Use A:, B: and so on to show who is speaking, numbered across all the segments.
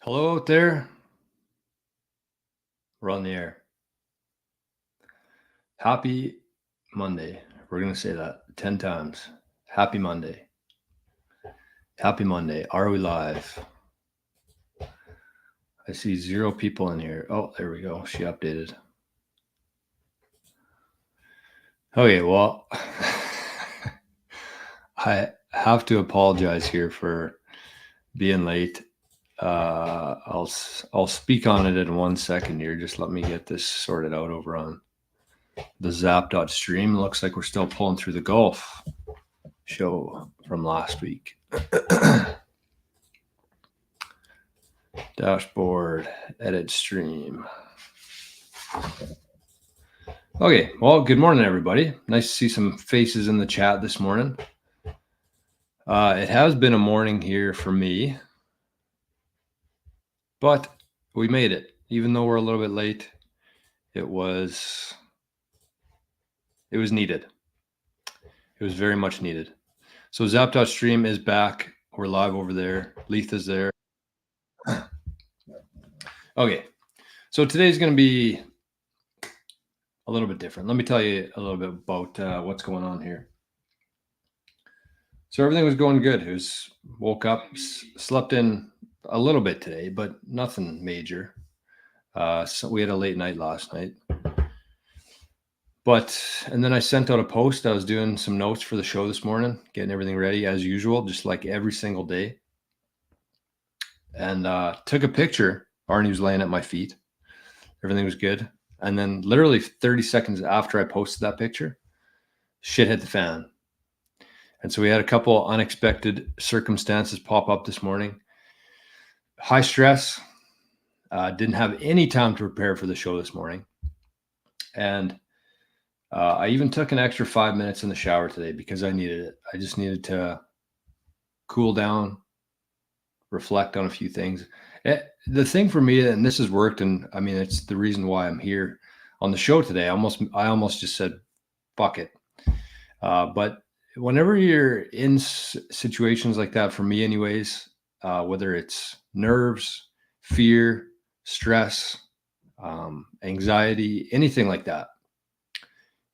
A: Hello out there. We're on the air. Happy Monday. We're going to say that 10 times. Happy Monday. Happy Monday. Are we live? I see 0 people in here. Oh, there we go. She updated. Okay, well, I have to apologize here for being late. I'll speak on it in 1 second here. Just let me get this sorted out over on the zap.stream. Looks like we're still pulling through the golf show from last week. Dashboard, edit stream. Okay, well, good morning, everybody. Nice to see some faces in the chat this morning. It has been a morning here for me, but we made it. Even though we're a little bit late, it was needed. It was very much needed. So Zap.stream is back. We're live over there. Letha's there. Okay, so today's going to be a little bit different. Let me tell you a little bit about what's going on here. So everything was going good. It was woke up, slept in a little bit today, but nothing major. So we had a late night last night. And then I sent out a post. I was doing some notes for the show this morning, getting everything ready as usual, just like every single day. And took a picture. Arnie was laying at my feet. Everything was good. And then literally 30 seconds after I posted that picture, shit hit the fan. And so we had a couple unexpected circumstances pop up this morning. High stress. Didn't have any time to prepare for the show this morning. And I even took an extra 5 minutes in the shower today because I needed it. I just needed to cool down, reflect on a few things. The thing for me, and this has worked, and I mean, it's the reason why I'm here on the show today. I almost just said, fuck it. But whenever you're in situations like that, for me anyways, whether it's nerves, fear, stress, anxiety, anything like that,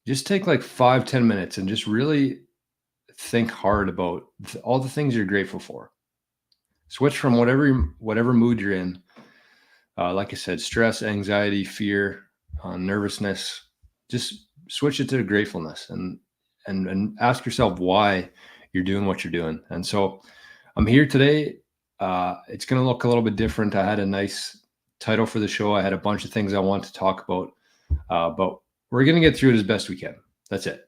A: just take like 5-10 minutes and just really think hard about all the things you're grateful for. Switch from whatever mood you're in. Like I said, stress, anxiety, fear, nervousness, just switch it to gratefulness and ask yourself why you're doing what you're doing. And so I'm here today. It's going to look a little bit different. I had a nice title for the show. I had a bunch of things I want to talk about, but we're going to get through it as best we can. That's it.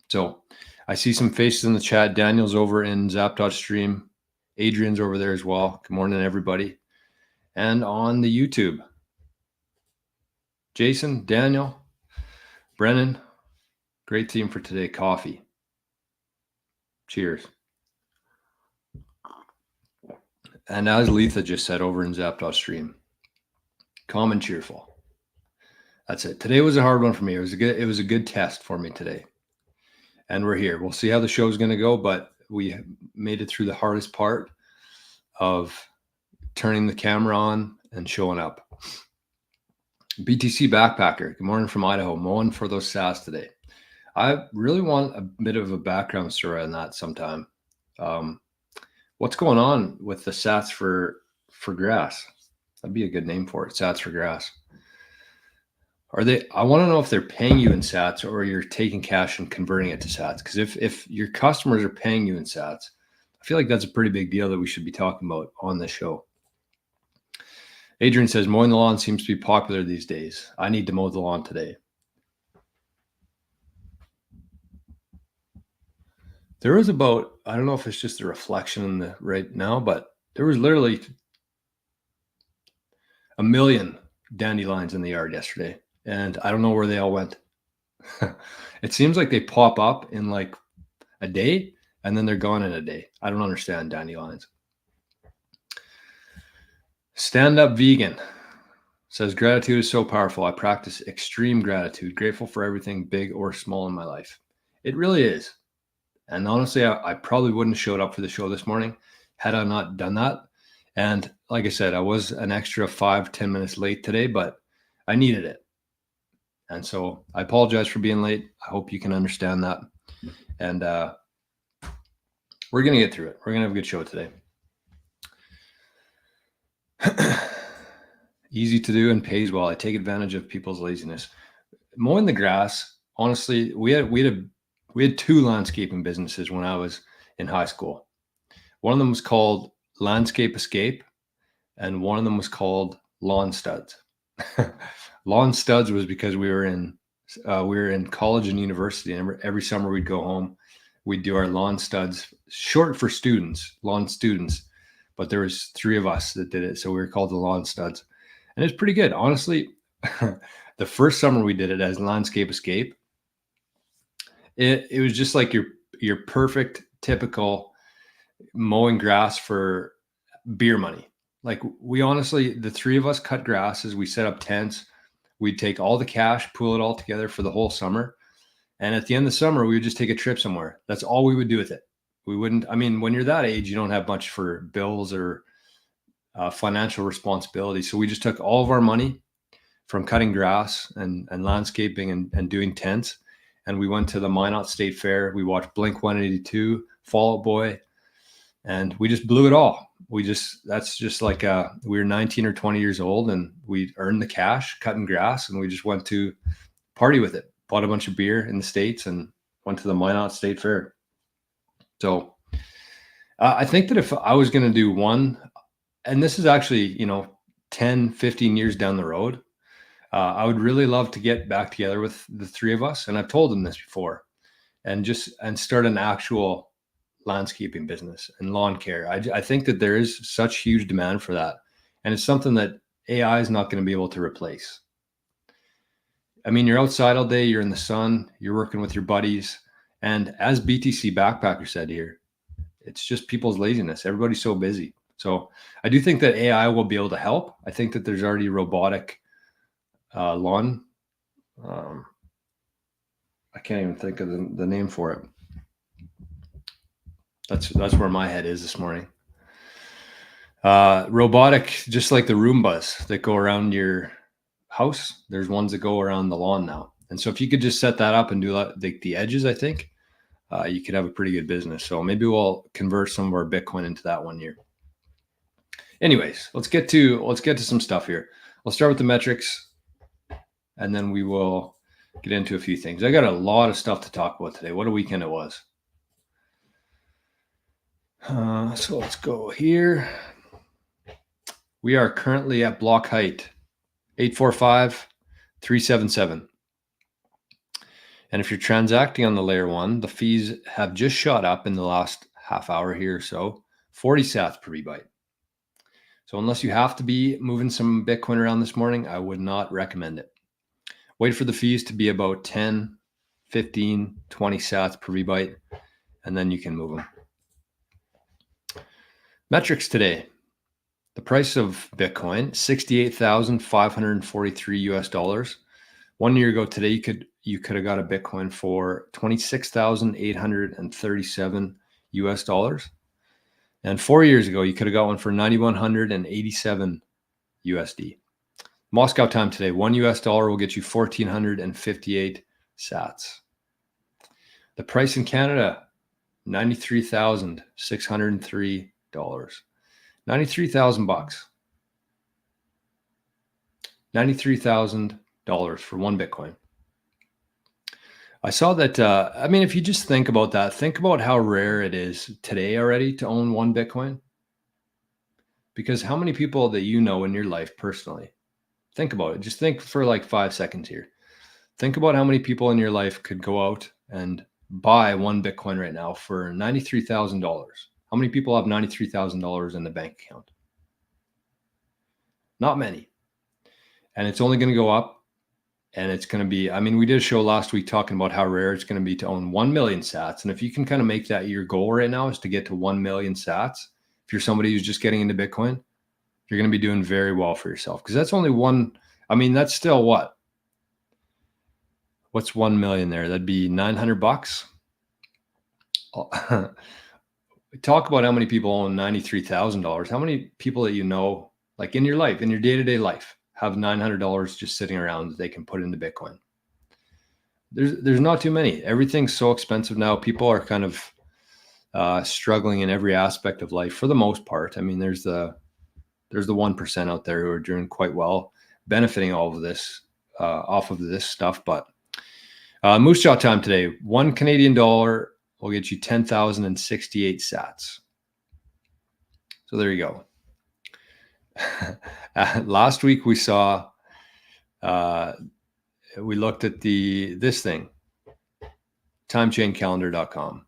A: So I see some faces in the chat. Daniel's over in Zap.stream. Adrian's over there as well. Good morning, everybody. And on the YouTube, Jason, Daniel, Brennan, great theme for today, coffee. Cheers. And as Letha just said over in Zap.stream, calm and cheerful. That's it. Today was a hard one for me. It was a good test for me today. And we're here. We'll see how the show is going to go, but we made it through the hardest part of turning the camera on and showing up. BTC Backpacker, good morning from Idaho. Mowing for those sats today. I really want a bit of a background story on that sometime. What's going on with the sats for grass? That'd be a good name for it, sats for grass. I want to know if they're paying you in sats or you're taking cash and converting it to sats. Because if your customers are paying you in sats, I feel like that's a pretty big deal that we should be talking about on this show. Adrian says, mowing the lawn seems to be popular these days. I need to mow the lawn today. There was about, I don't know if it's just a reflection in the right now, but there was literally 1 million dandelions in the yard yesterday. And I don't know where they all went. It seems like they pop up in like a day and then they're gone in a day. I don't understand dandelions. Stand Up Vegan says, gratitude is so powerful. I practice extreme gratitude, grateful for everything big or small in my life. It really is. And honestly, I probably wouldn't have showed up for the show this morning had I not done that. And like I said, I was an extra 5-10 minutes late today, but I needed it. And so I apologize for being late. I hope you can understand that. And we're going to get through it. We're going to have a good show today. Easy to do and pays well. I take advantage of people's laziness. Mowing the grass, honestly, we had 2 landscaping businesses when I was in high school. One of them was called Landscape Escape, and one of them was called Lawn Studs. Lawn Studs was because we were in college and university, and every summer we'd go home. We'd do our lawn studs, short for students, lawn students, but there was 3 of us that did it, so we were called the Lawn Studs, and it's pretty good, honestly. The first summer we did it as Landscape Escape, it was just like your perfect typical mowing grass for beer money. Like, we honestly, the 3 of us cut grasses, we set up tents, we'd take all the cash, pool it all together for the whole summer. And at the end of the summer, we would just take a trip somewhere. That's all we would do with it. We wouldn't, I mean, when you're that age, you don't have much for bills or financial responsibility. So we just took all of our money from cutting grass and landscaping and doing tents. And we went to the Minot State Fair. We watched Blink-182, Fall Out Boy, and we just blew it all. That's just like we were 19 or 20 years old, and we earned the cash cutting grass, and we just went to party with it. Bought a bunch of beer in the States and went to the Minot State Fair. So I think that if I was going to do one, and this is actually, 10, 15 years down the road, I would really love to get back together with the 3 of us. And I've told them this before, and start an actual landscaping business and lawn care. I think that there is such huge demand for that. And it's something that AI is not going to be able to replace. I mean, you're outside all day, you're in the sun, you're working with your buddies. And as BTC Backpacker said here, it's just people's laziness. Everybody's so busy. So I do think that AI will be able to help. I think that there's already robotic lawn. I can't even think of the name for it. That's where my head is this morning. Robotic, just like the Roombas that go around your house. There's ones that go around the lawn now. And so if you could just set that up and do the edges, I think you could have a pretty good business. So maybe we'll convert some of our Bitcoin into that one year. Anyways, let's get to some stuff here. I'll start with the metrics, and then we will get into a few things. I got a lot of stuff to talk about today. What a weekend it was. So let's go here. We are currently at block height 845,377. And if you're transacting on the layer 1, the fees have just shot up in the last half hour here or so, 40 sats per byte. So unless you have to be moving some Bitcoin around this morning, I would not recommend it. Wait for the fees to be about 10, 15, 20 sats per byte, and then you can move them. Metrics today. The price of Bitcoin, $68,543 US. 1 year ago today, you could have got a Bitcoin for $26,837 US. And 4 years ago, you could have got one for 9,187 USD. Moscow time today, $1 US will get you 1,458 sats. The price in Canada, $93,603. 93,000 bucks. $93,000 for one Bitcoin. I saw that, if you just think about that, think about how rare it is today already to own one Bitcoin. Because how many people that you know in your life personally, think about it. Just think for like 5 seconds here. Think about how many people in your life could go out and buy one Bitcoin right now for $93,000. How many people have $93,000 in the bank account? Not many. And it's only going to go up. And it's going to be, we did a show last week talking about how rare it's going to be to own 1 million sats. And if you can kind of make that your goal right now is to get to 1 million sats, if you're somebody who's just getting into Bitcoin, you're going to be doing very well for yourself. Because that's only one, that's still what? What's 1 million there? That'd be $900. talk about how many people own $93,000. How many people that you know, like in your life, in your day-to-day life, have $900 just sitting around that they can put into Bitcoin? There's not too many. Everything's so expensive now. People are kind of struggling in every aspect of life for the most part. I mean, there's the 1% out there who are doing quite well, benefiting all of this off of this stuff. But Moose Jaw time today, $1 Canadian will get you 10,068 sats. So there you go. Last week we saw, we looked at this thing, timechaincalendar.com,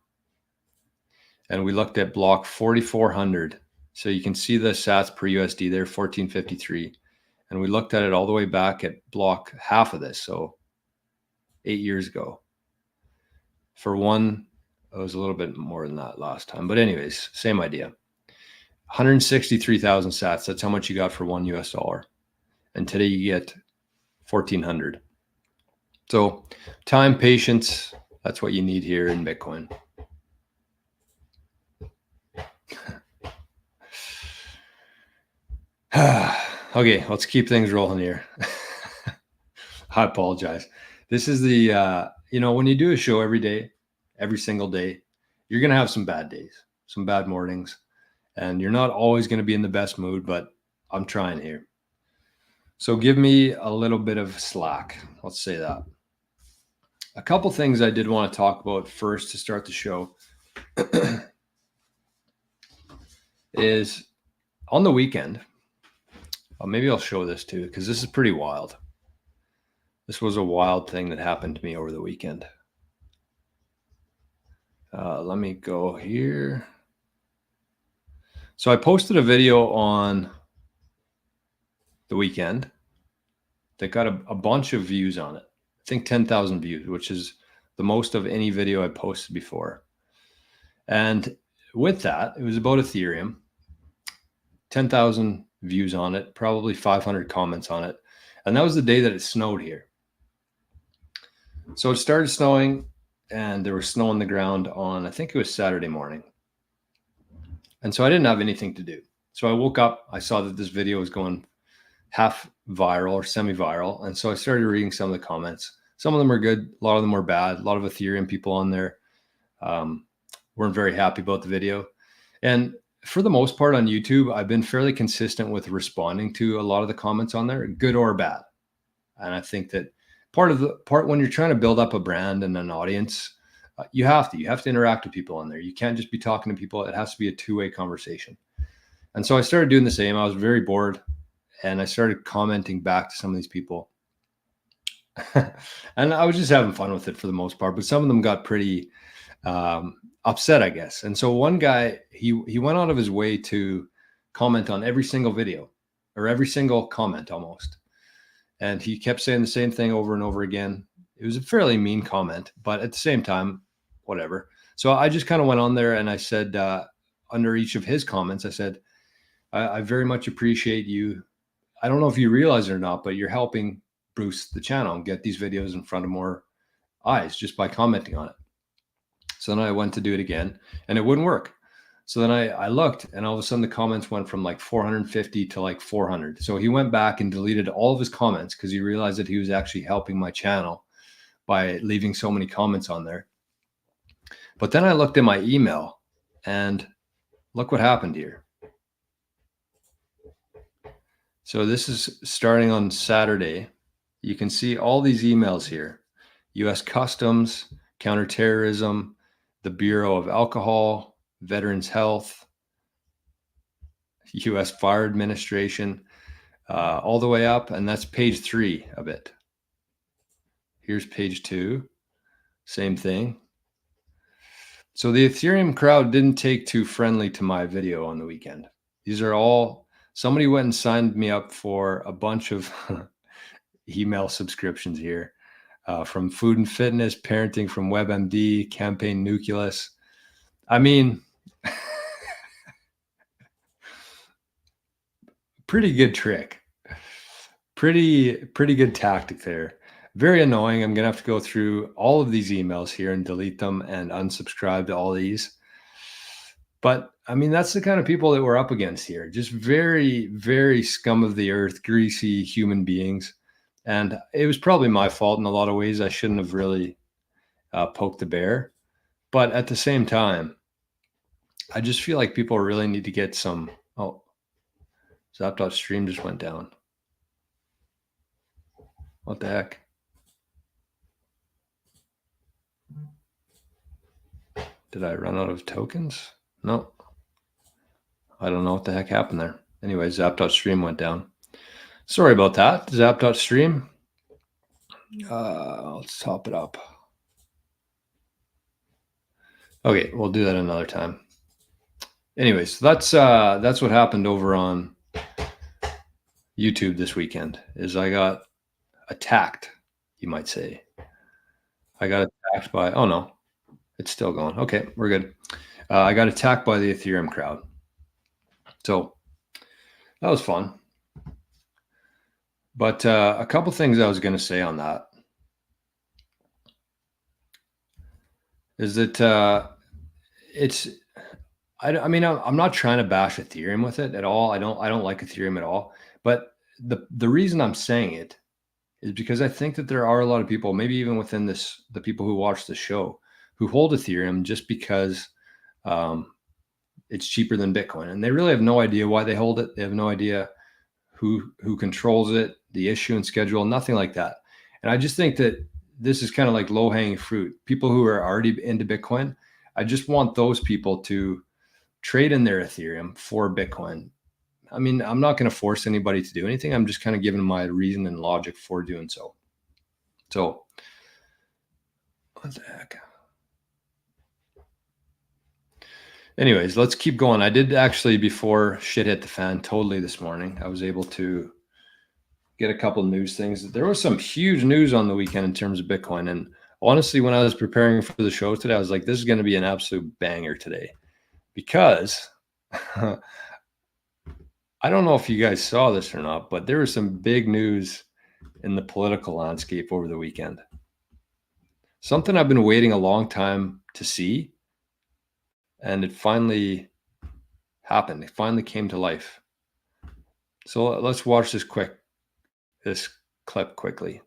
A: and we looked at block 4,400. So you can see the sats per USD there, 1453. And we looked at it all the way back at block half of this. So 8 years ago. For one, it was a little bit more than that last time. But anyways, same idea. 163,000 sats. That's how much you got for $1. And today you get 1,400. So time, patience, that's what you need here in Bitcoin. Okay, let's keep things rolling here. I apologize. This is the, when you do a show every day, every single day, you're going to have some bad days, some bad mornings, and you're not always going to be in the best mood, but I'm trying here. So give me a little bit of slack. Let's say that. A couple things I did want to talk about first to start the show is on the weekend. Maybe I'll show this too, because this is pretty wild. This was a wild thing that happened to me over the weekend. Let me go here. So I posted a video on the weekend that got a bunch of views on it. I think 10,000 views, which is the most of any video I posted before. And with that, it was about Ethereum. 10,000 views on it, probably 500 comments on it. And that was the day that it snowed here. So it started snowing, and there was snow on the ground on, I think it was Saturday morning. And so I didn't have anything to do. So I woke up, I saw that this video was going half viral or semi-viral. And so I started reading some of the comments. Some of them are good. A lot of them were bad. A lot of Ethereum people on there weren't very happy about the video. And for the most part on YouTube, I've been fairly consistent with responding to a lot of the comments on there, good or bad. And I think that part when you're trying to build up a brand and an audience, you have to interact with people on there. You can't just be talking to people. It has to be a two-way conversation. And so I started doing the same. I was very bored, and I started commenting back to some of these people. And I was just having fun with it for the most part, but some of them got pretty upset, I guess. And so one guy, he went out of his way to comment on every single video, or every single comment almost. And he kept saying the same thing over and over again. It was a fairly mean comment, but at the same time, whatever. So I just kind of went on there and I said, under each of his comments, I said, I very much appreciate you. I don't know if you realize it or not, but you're helping boost the channel and get these videos in front of more eyes just by commenting on it. So then I went to do it again and it wouldn't work. So then I looked, and all of a sudden the comments went from like 450 to like 400. So he went back and deleted all of his comments because he realized that he was actually helping my channel by leaving so many comments on there. But then I looked at my email, and look what happened here. So this is starting on Saturday. You can see all these emails here: U.S. Customs, Counterterrorism, the Bureau of Alcohol, Veterans Health, U.S. Fire Administration, all the way up. And that's page 3 of it. Here's page 2. Same thing. So the Ethereum crowd didn't take too friendly to my video on the weekend. These are all, somebody went and signed me up for a bunch of email subscriptions here, from Food and Fitness, Parenting from WebMD, Campaign Nucleus. I mean, pretty good trick. Pretty good tactic there. Very annoying. I'm going to have to go through all of these emails here and delete them and unsubscribe to all these. But I mean, that's the kind of people that we're up against here. Just very, very scum of the earth, greasy human beings. And it was probably my fault in a lot of ways. I shouldn't have really poked the bear. But at the same time, I just feel like people really need to get some. Oh, Zap.stream just went down. What the heck? Did I run out of tokens? No. I don't know what the heck happened there. Anyway, Zap.stream went down. Sorry about that. Zap.stream. Let's top it up. Okay, we'll do that another time. Anyways, that's what happened over on YouTube this weekend. Is I got attacked, you might say. I got attacked by. Oh no, it's still going. Okay, we're good. I got attacked by the Ethereum crowd. So that was fun. But a couple things I was going to say on that is that it's. I mean, I'm not trying to bash Ethereum with it at all. I don't like Ethereum at all. But the reason I'm saying it is because I think that there are a lot of people, maybe even within the people who watch the show, who hold Ethereum just because it's cheaper than Bitcoin, and they really have no idea why they hold it. They have no idea who controls it, the issuance schedule, nothing like that. And I just think that this is kind of like low-hanging fruit. People who are already into Bitcoin, I just want those people to trade in their Ethereum for Bitcoin. I mean, I'm not going to force anybody to do anything. I'm just kind of giving my reason and logic for doing so. So, what the heck? Anyways, let's keep going. I did actually, before shit hit the fan totally this morning, I was able to get a couple of news things. There was some huge news on the weekend in terms of Bitcoin. And honestly, when I was preparing for the show today, I was like, this is going to be an absolute banger today. Because I don't know if you guys saw this or not, but there was some big news in the political landscape over the weekend. Something I've been waiting a long time to see, and it finally happened. It finally came to life. So let's watch this clip quickly.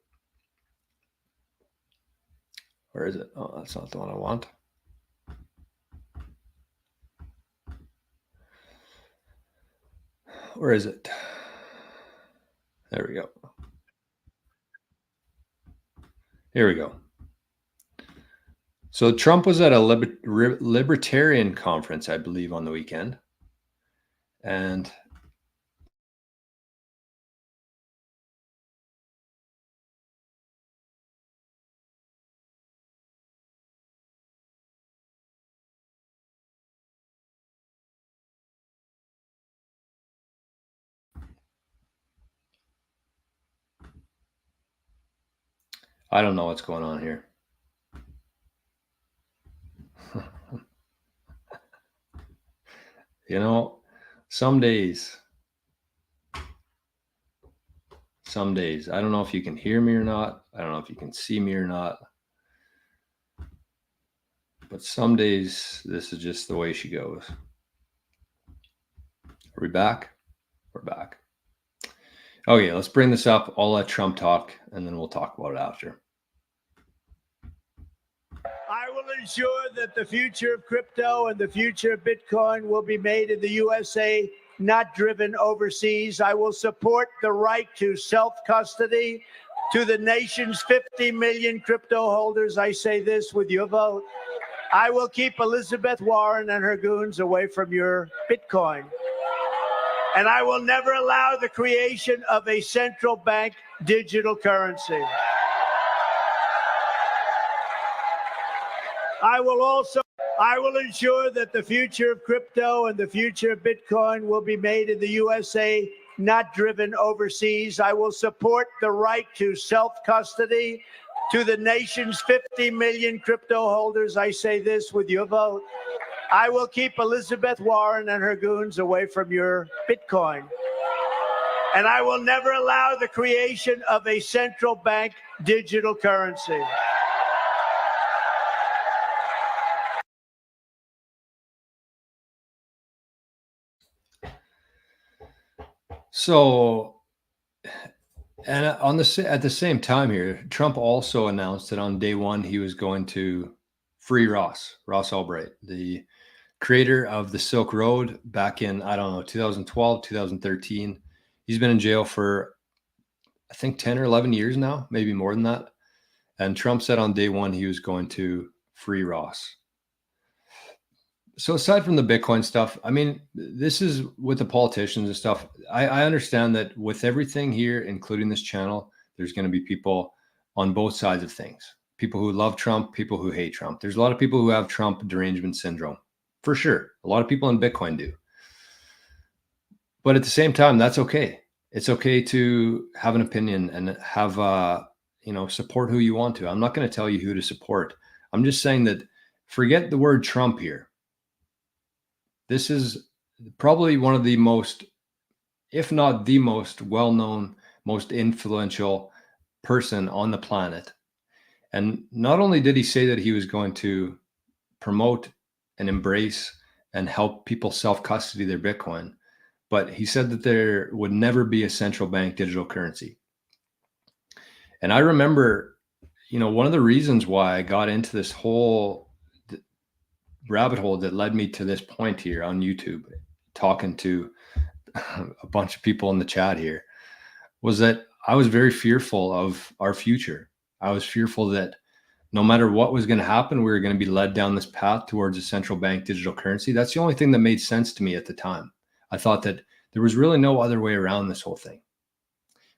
A: Where is it? Oh, that's not the one I want. Where is it? There we go. Here we go. So Trump was at a libertarian conference, I believe, on the weekend. And I don't know what's going on here. You know, some days, I don't know if you can hear me or not. I don't know if you can see me or not. But some days, this is just the way she goes. Are we back? We're back. Okay, let's bring this up. I'll let Trump talk, and then we'll talk about it after.
B: I will ensure that the future of crypto and the future of Bitcoin will be made in the USA, not driven overseas. I will support the right to self-custody to the nation's 50 million crypto holders. I say this with your vote. I will keep Elizabeth Warren and her goons away from your Bitcoin. And I will never allow the creation of a central bank digital currency. I will ensure that the future of crypto and the future of Bitcoin will be made in the USA, not driven overseas. I will support the right to self-custody to the nation's 50 million crypto holders. I say this with your vote. I will keep Elizabeth Warren and her goons away from your Bitcoin. And I will never allow the creation of a central bank digital currency.
A: So, and at the same time here, Trump also announced that on day one he was going to free Ross Ulbright, the creator of the Silk Road back in, I don't know, 2012, 2013. He's been in jail for, I think, 10 or 11 years now, maybe more than that. And Trump said on day one he was going to free Ross. So aside from the Bitcoin stuff, I mean, this is with the politicians and stuff. I understand that with everything here, including this channel, there's going to be people on both sides of things. People who love Trump, people who hate Trump. There's a lot of people who have Trump derangement syndrome, for sure. A lot of people in Bitcoin do. But at the same time, that's okay. It's okay to have an opinion and have, support who you want to. I'm not going to tell you who to support. I'm just saying that forget the word Trump here. This is probably one of the most, if not the most well-known, most influential person on the planet. And not only did he say that he was going to promote and embrace and help people self-custody their Bitcoin, but he said that there would never be a central bank digital currency. And I remember, one of the reasons why I got into this whole rabbit hole that led me to this point here on YouTube, talking to a bunch of people in the chat here, was that I was very fearful of our future. I was fearful that no matter what was going to happen, we were going to be led down this path towards a central bank digital currency. That's the only thing that made sense to me at the time. I thought that there was really no other way around this whole thing,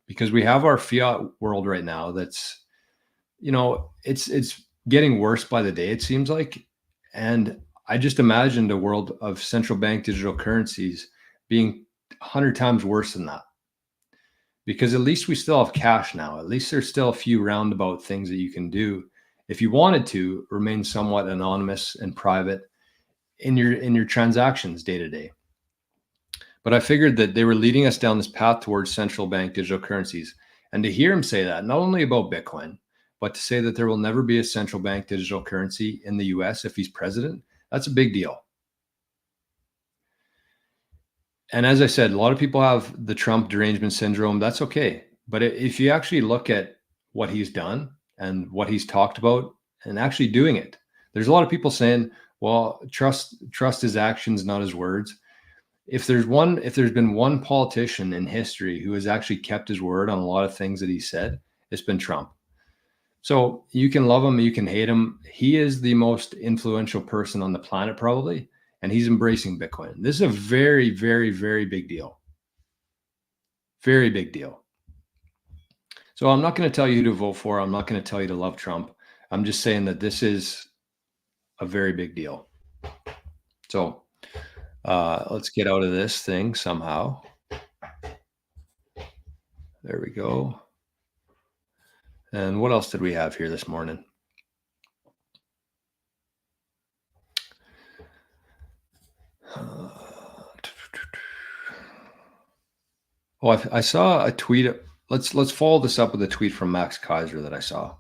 A: because we have our fiat world right now that's, it's getting worse by the day, it seems like. And I just imagined a world of central bank digital currencies being 100 times worse than that. Because at least we still have cash now. At least there's still a few roundabout things that you can do if you wanted to remain somewhat anonymous and private in your transactions day to day. But I figured that they were leading us down this path towards central bank digital currencies. And to hear him say that, not only about Bitcoin, but to say that there will never be a central bank digital currency in the US if he's president, that's a big deal. And as I said, a lot of people have the Trump derangement syndrome. That's okay. But if you actually look at what he's done and what he's talked about and actually doing it, there's a lot of people saying, well, trust his actions, not his words. If there's been one politician in history who has actually kept his word on a lot of things that he said, it's been Trump. So you can love him, you can hate him. He is the most influential person on the planet, probably, and he's embracing Bitcoin. This is a very, very, very big deal. Very big deal. So I'm not going to tell you who to vote for. I'm not going to tell you to love Trump. I'm just saying that this is a very big deal. So let's get out of this thing somehow. There we go. And what else did we have here this morning? I saw a tweet. Let's follow this up with a tweet from Max Kaiser that I saw.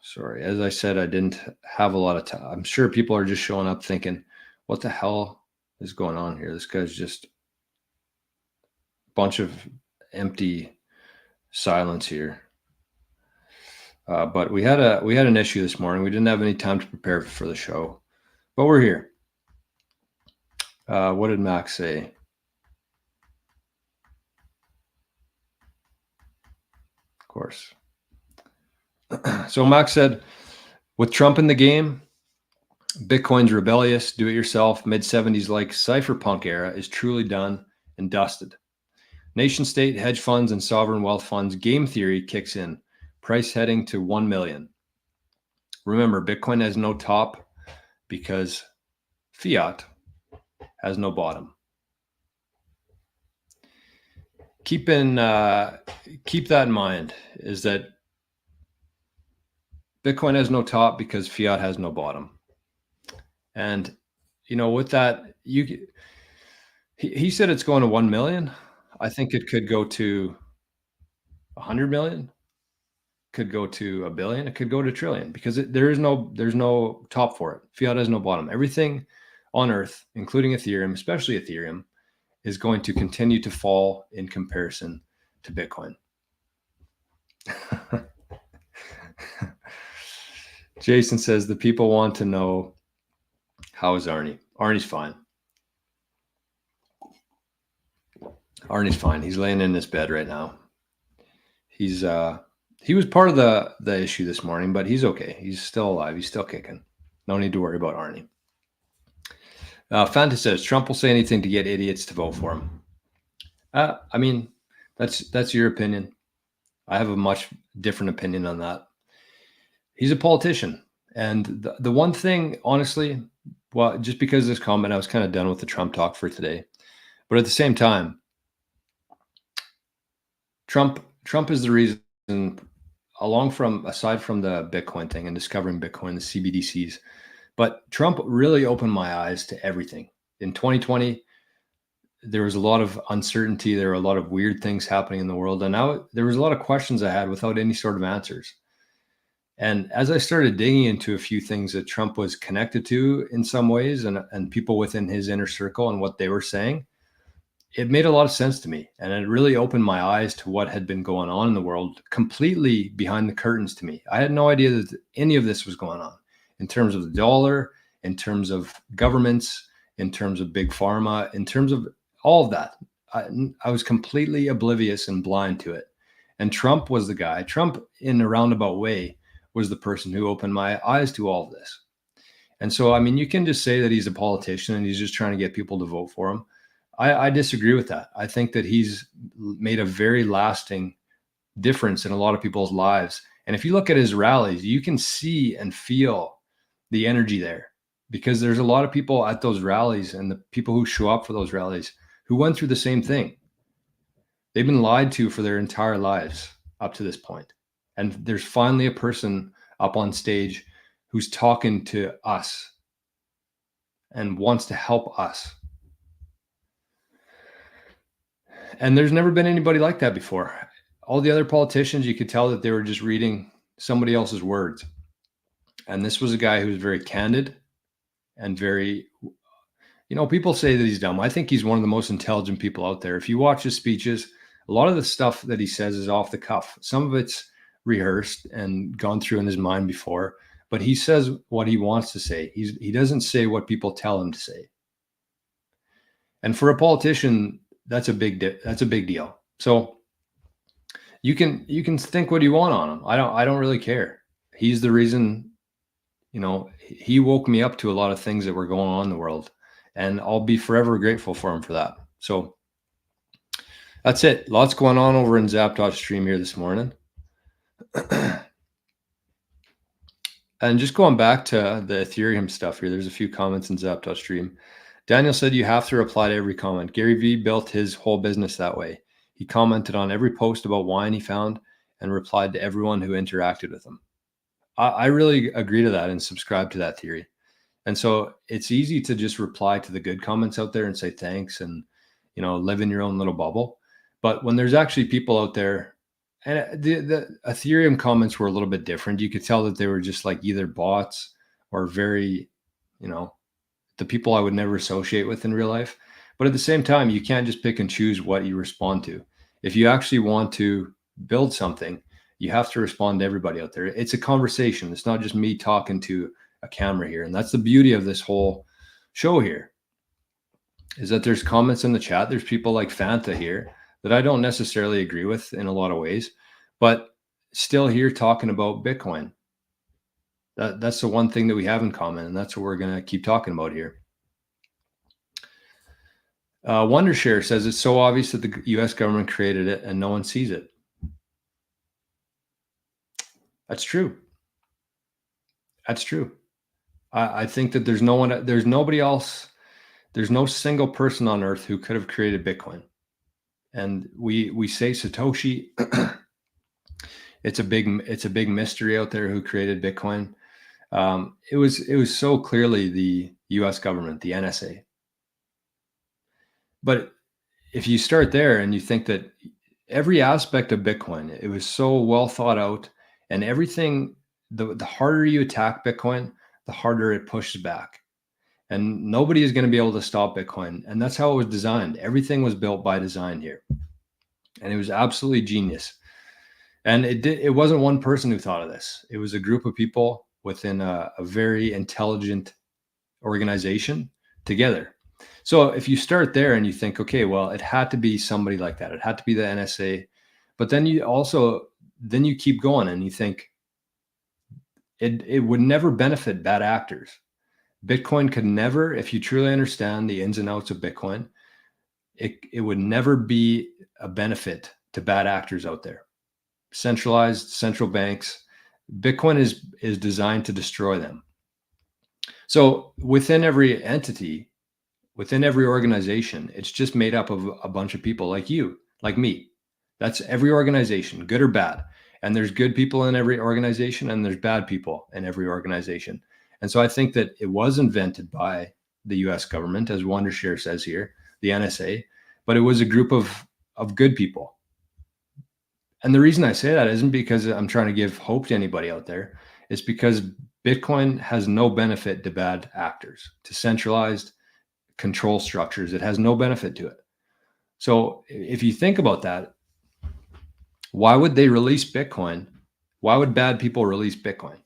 A: Sorry, as I said, I didn't have a lot of time. I'm sure people are just showing up thinking, what the hell is going on here? This guy's just a bunch of empty silence here. But we had an issue this morning. We didn't have any time to prepare for the show, but we're here. What did Max say? Of course. So Max said, with Trump in the game, Bitcoin's rebellious, do-it-yourself, mid-70s like cypherpunk era is truly done and dusted. Nation state, hedge funds, and sovereign wealth funds game theory kicks in, price heading to 1 million. Remember, Bitcoin has no top because fiat has no bottom. Keep that in mind, is that Bitcoin has no top because fiat has no bottom. And, with that, he said it's going to 1 million. I think it could go to 100 million, could go to a billion, it could go to a trillion, because there's no top for it. Fiat has no bottom. Everything on earth, including Ethereum, especially Ethereum, is going to continue to fall in comparison to Bitcoin. Jason says the people want to know, how is Arnie? Arnie's fine. Arnie's fine. He's laying in his bed right now. He was part of the issue this morning, but he's okay. He's still alive. He's still kicking. No need to worry about Arnie. Fanta says Trump will say anything to get idiots to vote for him. I mean, that's your opinion. I have a much different opinion on that. He's a politician. And the one thing, honestly, well, just because of this comment, I was kind of done with the Trump talk for today. But at the same time, Trump is the reason, aside from the Bitcoin thing and discovering Bitcoin, the CBDCs, but Trump really opened my eyes to everything. In 2020, there was a lot of uncertainty. There were a lot of weird things happening in the world. And now there was a lot of questions I had without any sort of answers. And as I started digging into a few things that Trump was connected to in some ways, and people within his inner circle and what they were saying, it made a lot of sense to me. And it really opened my eyes to what had been going on in the world, completely behind the curtains to me. I had no idea that any of this was going on in terms of the dollar, in terms of governments, in terms of big pharma, in terms of all of that. I was completely oblivious and blind to it. And Trump was the guy. Trump, in a roundabout way, was the person who opened my eyes to all of this. And so, I mean, you can just say that he's a politician and he's just trying to get people to vote for him. I disagree with that. I think that he's made a very lasting difference in a lot of people's lives. And if you look at his rallies, you can see and feel the energy there, because there's a lot of people at those rallies and the people who show up for those rallies who went through the same thing. They've been lied to for their entire lives up to this point. And there's finally a person up on stage who's talking to us and wants to help us. And there's never been anybody like that before. All the other politicians, you could tell that they were just reading somebody else's words. And this was a guy who was very candid and very, people say that he's dumb. I think he's one of the most intelligent people out there. If you watch his speeches, a lot of the stuff that he says is off the cuff. Some of it's rehearsed and gone through in his mind before, but he says what he wants to say. He doesn't say what people tell him to say. And for a politician, that's a big deal. So you can think what you want on him. I don't really care. He's the reason, he woke me up to a lot of things that were going on in the world, and I'll be forever grateful for him for that. So that's it. Lots going on over in Zap.stream here this morning. And just going back to the Ethereum stuff here, there's a few comments in Zap.stream. Daniel said you have to reply to every comment. Gary Vee built his whole business that way. He commented on every post about wine he found and replied to everyone who interacted with him. I really agree to that and subscribe to that theory. And so it's easy to just reply to the good comments out there and say thanks and, live in your own little bubble. But when there's actually people out there, and the Ethereum comments were a little bit different. You could tell that they were just like either bots or very, the people I would never associate with in real life. But at the same time, you can't just pick and choose what you respond to. If you actually want to build something, you have to respond to everybody out there. It's a conversation. It's not just me talking to a camera here. And that's the beauty of this whole show here, is that there's comments in the chat. There's people like Fanta here that I don't necessarily agree with in a lot of ways, but still here talking about Bitcoin. That's the one thing that we have in common, and that's what we're going to keep talking about here. Wondershare says it's so obvious that the U.S. government created it and no one sees it. That's true. That's true. I think that there's nobody else. There's no single person on earth who could have created Bitcoin. And we say Satoshi. It's a big mystery out there who created Bitcoin. It was so clearly the U.S. government, the NSA. But if you start there and you think that every aspect of Bitcoin, it was so well thought out, and everything, the harder you attack Bitcoin, the harder it pushes back. and nobody is going to be able to stop Bitcoin. And that's how it was designed. Everything was built by design here, and it was absolutely genius. And it wasn't one person who thought of this. It was a group of people within a very intelligent organization together. So if you start there and you think, okay, well, it had to be somebody like that. It had to be the NSA. But then you keep going and you think it would never benefit bad actors. Bitcoin could never, if you truly understand the ins and outs of Bitcoin, it would never be a benefit to bad actors out there. Centralized central banks, Bitcoin is designed to destroy them. So within every entity, within every organization, it's just made up of a bunch of people like you, like me. That's every organization, good or bad. And there's good people in every organization, and there's bad people in every organization. And so I think that it was invented by the US government, as Wondershare says here, the NSA, but it was a group of good people. And the reason I say that isn't because I'm trying to give hope to anybody out there. It's because Bitcoin has no benefit to bad actors, to centralized control structures. It has no benefit to it. So if you think about that, why would they release Bitcoin? Why would bad people release Bitcoin?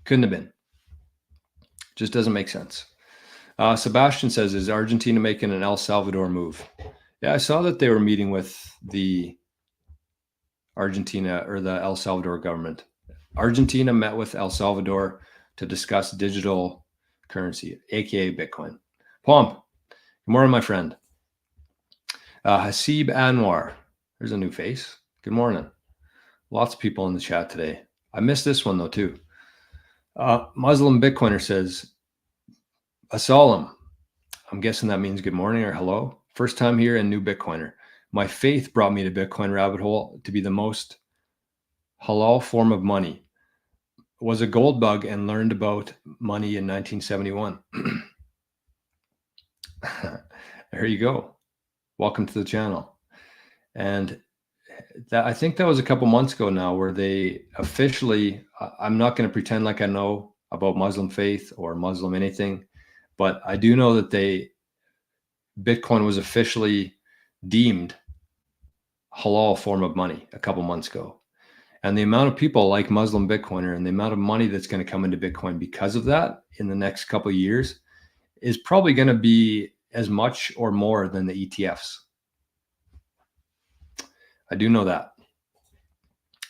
A: Couldn't have been. Just doesn't make sense. Sebastian says, is Argentina making an El Salvador move? Yeah, I saw that they were meeting with the Argentina or the El Salvador government. Argentina met with El Salvador to discuss digital currency, aka Bitcoin. Pomp, good morning, my friend. Hasib Anwar, there's a new face. Good morning. Lots of people in the chat today. I missed this one though too. Muslim Bitcoiner says, Assalam. I'm guessing that means good morning or hello. First time here and new Bitcoiner. My faith brought me to Bitcoin rabbit hole to be the most halal form of money. Was a gold bug and learned about money in 1971. There you go. Welcome to the channel. And I think that was a couple months ago now where they officially, I'm not going to pretend like I know about Muslim faith or Muslim anything, but I do know that Bitcoin was officially deemed halal form of money a couple months ago. And the amount of people like Muslim Bitcoiner and the amount of money that's going to come into Bitcoin because of that in the next couple of years is probably going to be as much or more than the ETFs. I do know that.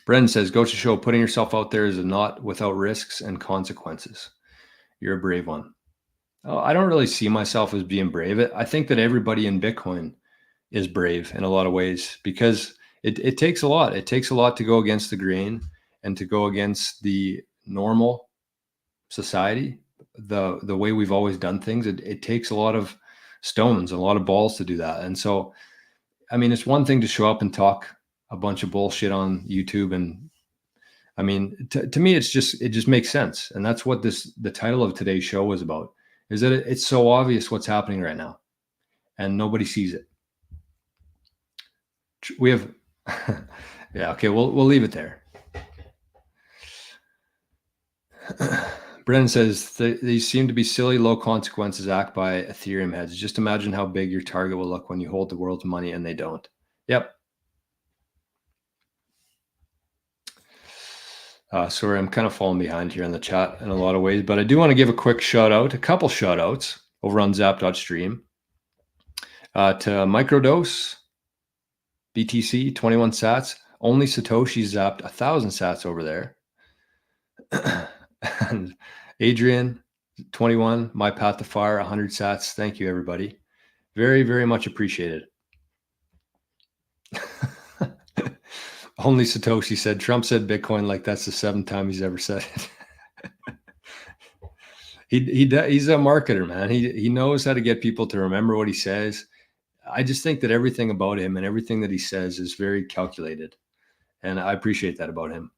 A: Brendan says, go to show putting yourself out there is not without risks and consequences. You're a brave one. Oh, I don't really see myself as being brave. I think that everybody in Bitcoin is brave in a lot of ways because it takes a lot. It takes a lot to go against the grain and to go against the normal society, the way we've always done things. It takes a lot of stones, a lot of balls to do that. And so, I mean, it's one thing to show up and talk a bunch of bullshit on YouTube. And I mean, to me, it just makes sense. And that's what the title of today's show was about, is that it's so obvious what's happening right now and nobody sees it. We have, yeah, okay, we'll leave it there. Brennan says, these seem to be silly, low consequences act by Ethereum heads. Just imagine how big your target will look when you hold the world's money and they don't. Yep. Sorry, I'm kind of falling behind here in the chat in a lot of ways, but I do want to give a quick shout out, a couple shout outs over on zap.stream to Microdose, BTC, 21 sats. Only Satoshi zapped 1,000 sats over there. And Adrian, 21, My Path to Fire, 100 sats. Thank you, everybody. Very, very much appreciated. Only Satoshi said, Trump said Bitcoin like that's the 7th time he's ever said it. He's a marketer, man. He knows how to get people to remember what he says. I just think that everything about him and everything that he says is very calculated. And I appreciate that about him.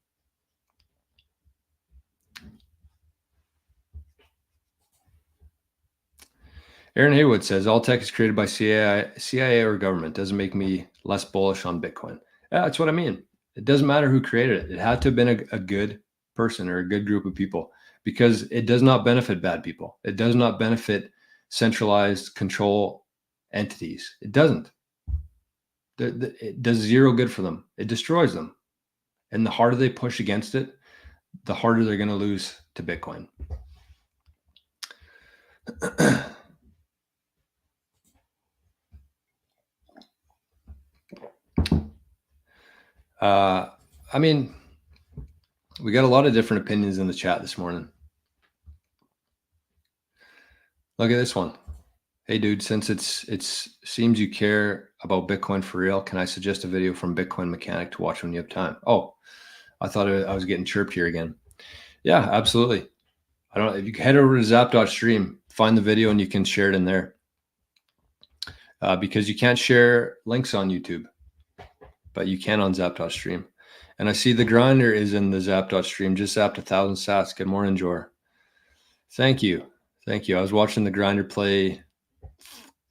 A: Aaron Haywood says, all tech is created by CIA or government. Doesn't make me less bullish on Bitcoin. Yeah, that's what I mean. It doesn't matter who created it. It had to have been a good person or a good group of people. because it does not benefit bad people. It does not benefit centralized control entities. It doesn't. It does zero good for them. It destroys them. And the harder they push against it, the harder they're going to lose to Bitcoin. I mean, we got a lot of different opinions in the chat this morning. Look at this one. Hey, dude, since it seems you care about Bitcoin for real, can I suggest a video from Bitcoin Mechanic to watch when you have time? Oh, I thought I was getting chirped here again. Yeah, absolutely. If you head over to zap.stream, find the video and you can share it in there. Because you can't share links on YouTube, but you can on zap.stream. And I see the grinder is in the zap.stream, just zapped 1,000 sats. Good morning, Jor. Thank you. Thank you. I was watching the grinder play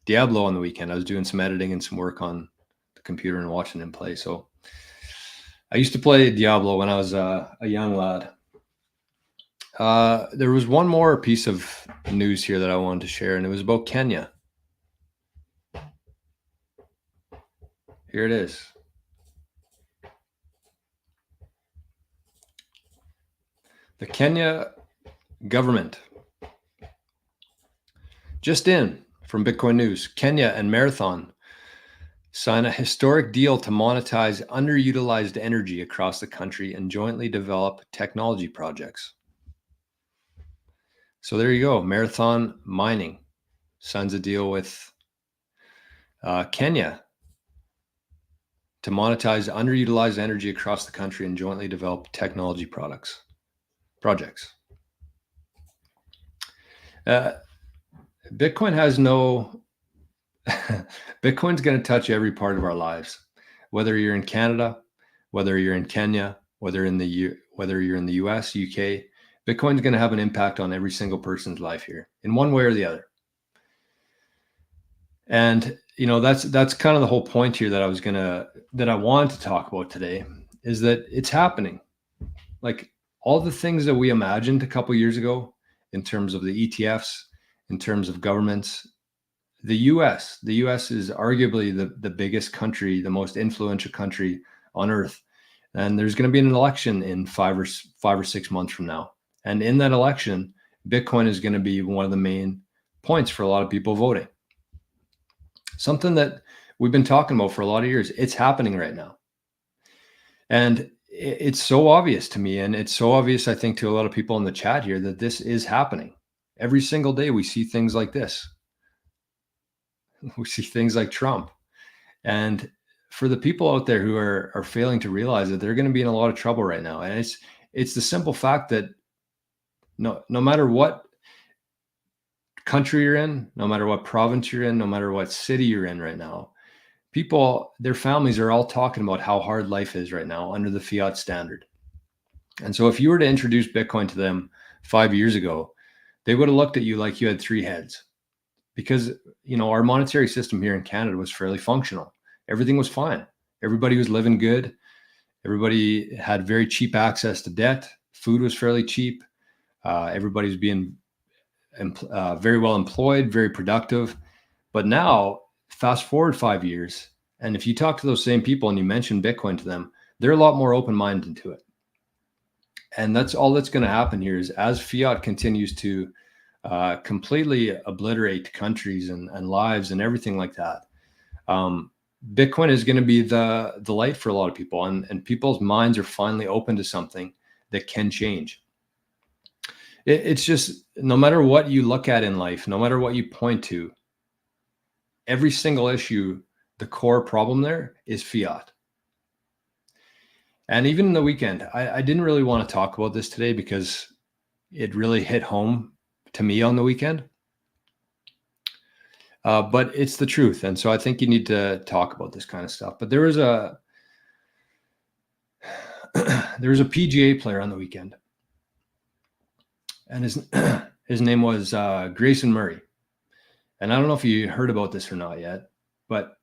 A: Diablo on the weekend. I was doing some editing and some work on the computer and watching him play. So I used to play Diablo when I was a young lad. There was one more piece of news here that I wanted to share, and it was about Kenya. Here it is. The Kenya government. Just in from Bitcoin News, Kenya and Marathon sign a historic deal to monetize underutilized energy across the country and jointly develop technology projects. So there you go. Marathon Mining signs a deal with Kenya to monetize underutilized energy across the country and jointly develop technology projects. Bitcoin has no, Bitcoin's going to touch every part of our lives, whether you're in Canada, whether you're in Kenya, whether you're in the US, UK, Bitcoin's going to have an impact on every single person's life here in one way or the other. And, you know, that's kind of the whole point here that I want to talk about today, is that it's happening. Like all the things that we imagined a couple of years ago in terms of the ETFs, in terms of governments, the US is arguably the biggest country, the most influential country on earth. And there's going to be an election in 5 or 6 months from now. And in that election, Bitcoin is going to be one of the main points for a lot of people voting. Something that we've been talking about for a lot of years. It's happening right now. And it's so obvious to me, and it's so obvious, I think, to a lot of people in the chat here, that this is happening. Every single day we see things like this. We see things like Trump. And for the people out there who are failing to realize that they're going to be in a lot of trouble right now. And it's the simple fact that no matter what country you're in, no matter what province you're in, no matter what city you're in right now, people, their families are all talking about how hard life is right now under the fiat standard. And so if you were to introduce Bitcoin to them 5 years ago, they would have looked at you like you had 3 heads, because, you know, our monetary system here in Canada was fairly functional. Everything was fine. Everybody was living good. Everybody had very cheap access to debt. Food was fairly cheap. Everybody was being very well employed, very productive. But now, fast forward 5 years, and if you talk to those same people and you mention Bitcoin to them, they're a lot more open-minded to it. And that's all that's going to happen here, is as fiat continues to completely obliterate countries and lives and everything like that, Bitcoin is going to be the light for a lot of people, and people's minds are finally open to something that can change. It's just, no matter what you look at in life, no matter what you point to, every single issue, the core problem there is fiat. And even in the weekend, I didn't really want to talk about this today because it really hit home to me on the weekend. But it's the truth. And so I think you need to talk about this kind of stuff. But there was a PGA player on the weekend, and his name was Grayson Murray. And I don't know if you heard about this or not yet, but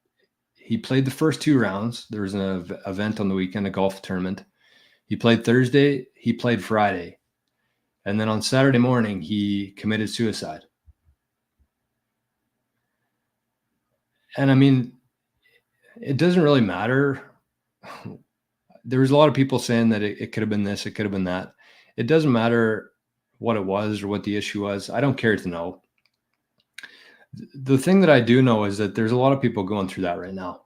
A: he played the first 2 rounds. There was an event on the weekend, a golf tournament. He played Thursday, he played Friday. And then on Saturday morning, he committed suicide. And I mean, it doesn't really matter. There was a lot of people saying that it could have been this, it could have been that. It doesn't matter what it was or what the issue was. I don't care to know. The thing that I do know is that there's a lot of people going through that right now.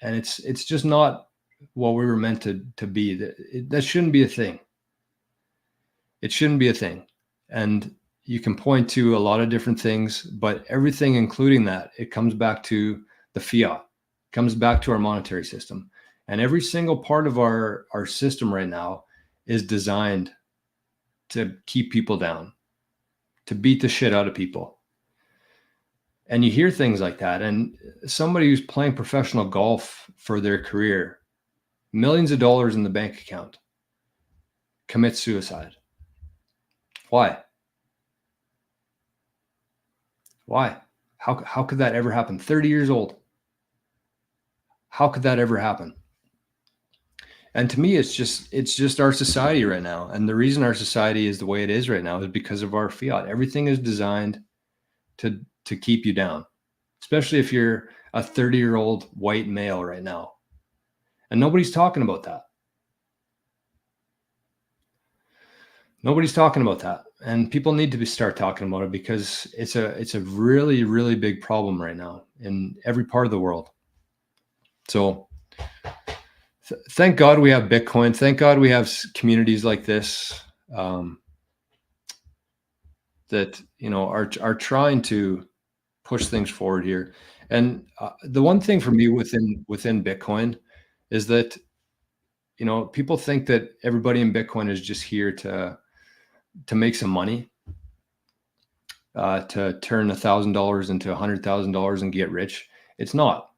A: And it's just not what we were meant to be. That shouldn't be a thing. It shouldn't be a thing. And you can point to a lot of different things, but everything, including that, it comes back to the fiat, it comes back to our monetary system. And every single part of our system right now is designed to keep people down, to beat the shit out of people. And you hear things like that. And somebody who's playing professional golf for their career, millions of dollars in the bank account, commits suicide. Why? Why? How could that ever happen? 30 years old. How could that ever happen? And to me, it's just our society right now. And the reason our society is the way it is right now is because of our fiat. Everything is designed to keep you down, especially if you're a 30-year-old white male right now. And nobody's talking about that. Nobody's talking about that. And people need to start talking about it because it's a really, really big problem right now in every part of the world. So thank God we have Bitcoin. Thank God we have communities like this that, you know, are trying to push things forward here. And the one thing for me within Bitcoin is that, you know, people think that everybody in Bitcoin is just here to make some money, to turn $1,000 into $100,000 and get rich. It's not.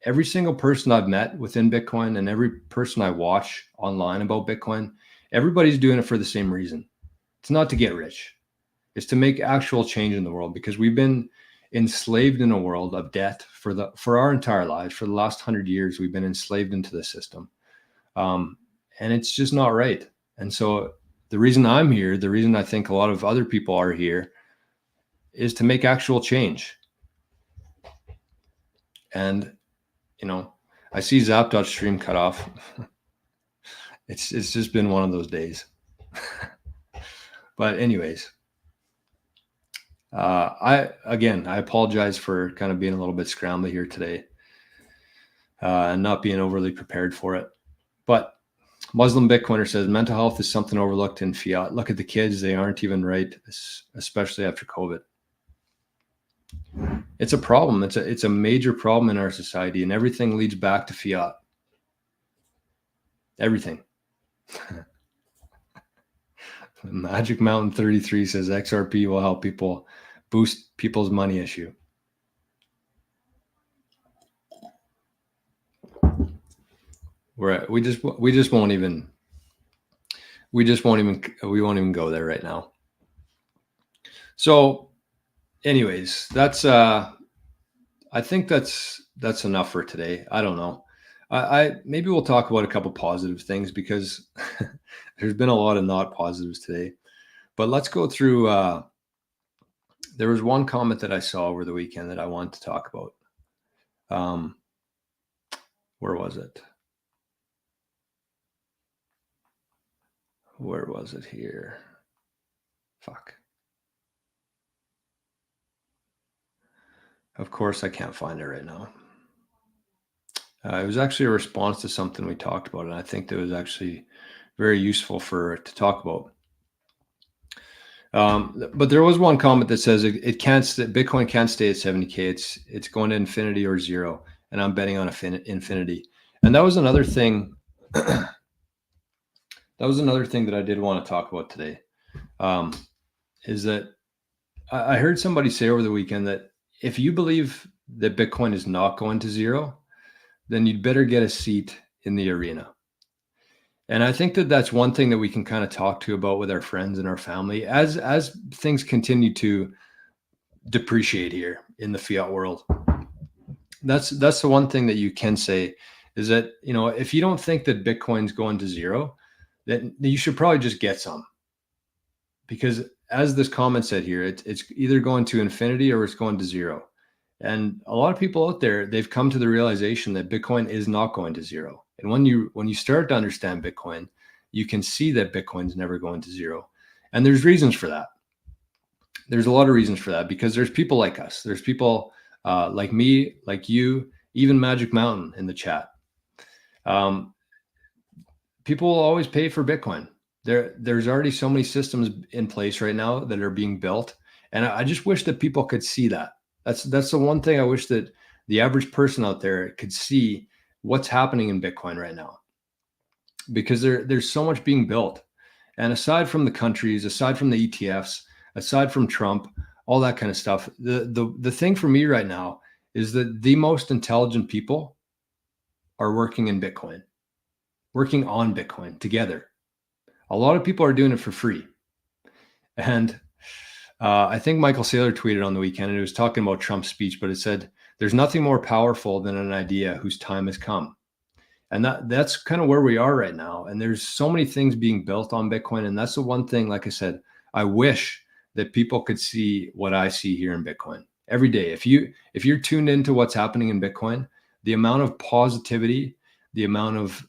A: Every single person I've met within Bitcoin and every person I watch online about Bitcoin, everybody's doing it for the same reason. It's not to get rich. It's to make actual change in the world, because we've been enslaved in a world of debt for our entire lives. For the last 100 years, we've been enslaved into the system. And it's just not right. And so the reason I'm here, the reason I think a lot of other people are here, is to make actual change. And, you know, I see Zap.stream cut off. It's just been one of those days. But anyways, I apologize for kind of being a little bit scrambly here today and not being overly prepared for it. But Muslim Bitcoiner says mental health is something overlooked in fiat. Look at the kids, they aren't even right, especially after COVID. It's a problem. It's a major problem in our society, and everything leads back to fiat. Everything. Magic Mountain 33 says XRP will help people boost people's money issue. We won't even go there right now. So anyways, that's I think that's enough for today. I don't know. I maybe we'll talk about a couple positive things, because there's been a lot of not positives today. But let's go through. There was one comment that I saw over the weekend that I wanted to talk about. Where was it? Where was it here? Fuck. Of course, I can't find it right now. It was actually a response to something we talked about, and I think that was actually very useful to talk about. But there was one comment that says Bitcoin can't stay at 70K. It's going to infinity or zero, and I'm betting on infinity. And that was another thing. That was another thing that I did want to talk about today. Is that I heard somebody say over the weekend that if you believe that Bitcoin is not going to zero, then you'd better get a seat in the arena. And I think that that's one thing that we can kind of talk to about with our friends and our family as things continue to depreciate here in the fiat world. That's the one thing that you can say, is that, you know, if you don't think that Bitcoin's going to zero, then you should probably just get some. because as this comment said here, it's either going to infinity or it's going to zero. And a lot of people out there, they've come to the realization that Bitcoin is not going to zero. And when you start to understand Bitcoin, you can see that Bitcoin's never going to zero. And there's reasons for that. There's a lot of reasons for that, because there's people like us. There's people like me, like you, even Magic Mountain in the chat. People will always pay for Bitcoin. There's already so many systems in place right now that are being built. And I just wish that people could see that. That's the one thing I wish that the average person out there could see what's happening in Bitcoin right now, because there's so much being built. And aside from the countries, aside from the ETFs, aside from Trump, all that kind of stuff, the thing for me right now is that the most intelligent people are working in Bitcoin, working on Bitcoin together. A lot of people are doing it for free. And I think Michael Saylor tweeted on the weekend, and it was talking about Trump's speech, but it said, there's nothing more powerful than an idea whose time has come. And that's kind of where we are right now. And there's so many things being built on Bitcoin. And that's the one thing, like I said, I wish that people could see what I see here in Bitcoin every day. If you're tuned into what's happening in Bitcoin, the amount of positivity, the amount of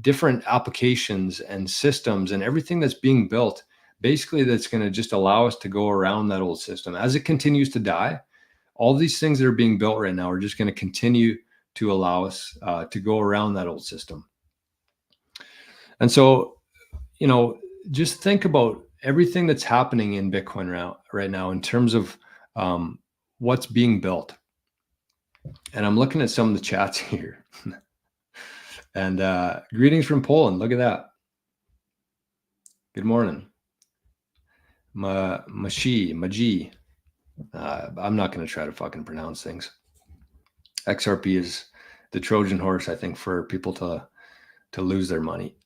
A: different applications and systems and everything that's being built, basically that's going to just allow us to go around that old system. As it continues to die, all these things that are being built right now are just going to continue to allow us to go around that old system. And so, just think about everything that's happening in Bitcoin right now in terms of what's being built. And I'm looking at some of the chats here. And greetings from Poland. Look at that. Good morning. Maji. I'm not going to try to fucking pronounce things. XRP is the Trojan horse, I think, for people to lose their money.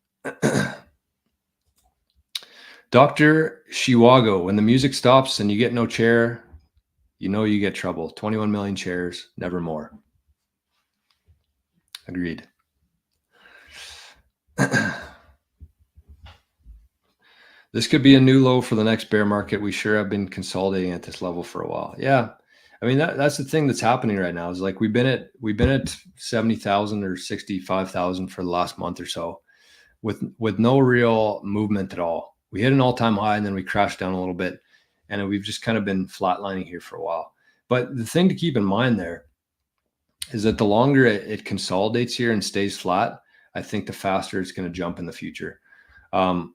A: Dr. Chihuago, when the music stops and you get no chair, you get trouble. 21 million chairs, never more. Agreed. This could be a new low for the next bear market. We sure have been consolidating at this level for a while. Yeah. I mean, that's the thing that's happening right now is like we've been at 70,000 or 65,000 for the last month or so with no real movement at all. We hit an all-time high and then we crashed down a little bit, and we've just kind of been flatlining here for a while. But the thing to keep in mind there is that the longer it consolidates here and stays flat, I think the faster it's going to jump in the future. But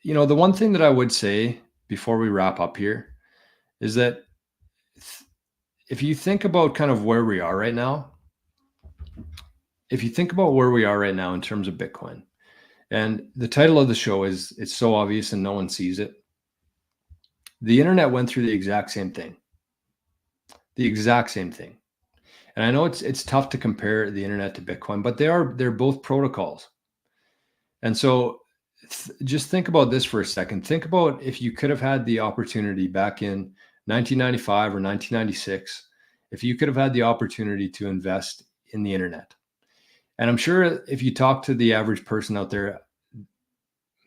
A: the one thing that I would say before we wrap up here is that if you think about kind of where we are right now, in terms of Bitcoin, and the title of the show is It's So Obvious and No One Sees It. The internet went through the exact same thing. And I know it's tough to compare the internet to Bitcoin, but they're both protocols. And so just think about this for a second. Think about if you could have had the opportunity back in 1995 or 1996, if you could have had the opportunity to invest in the internet. And I'm sure if you talk to the average person out there,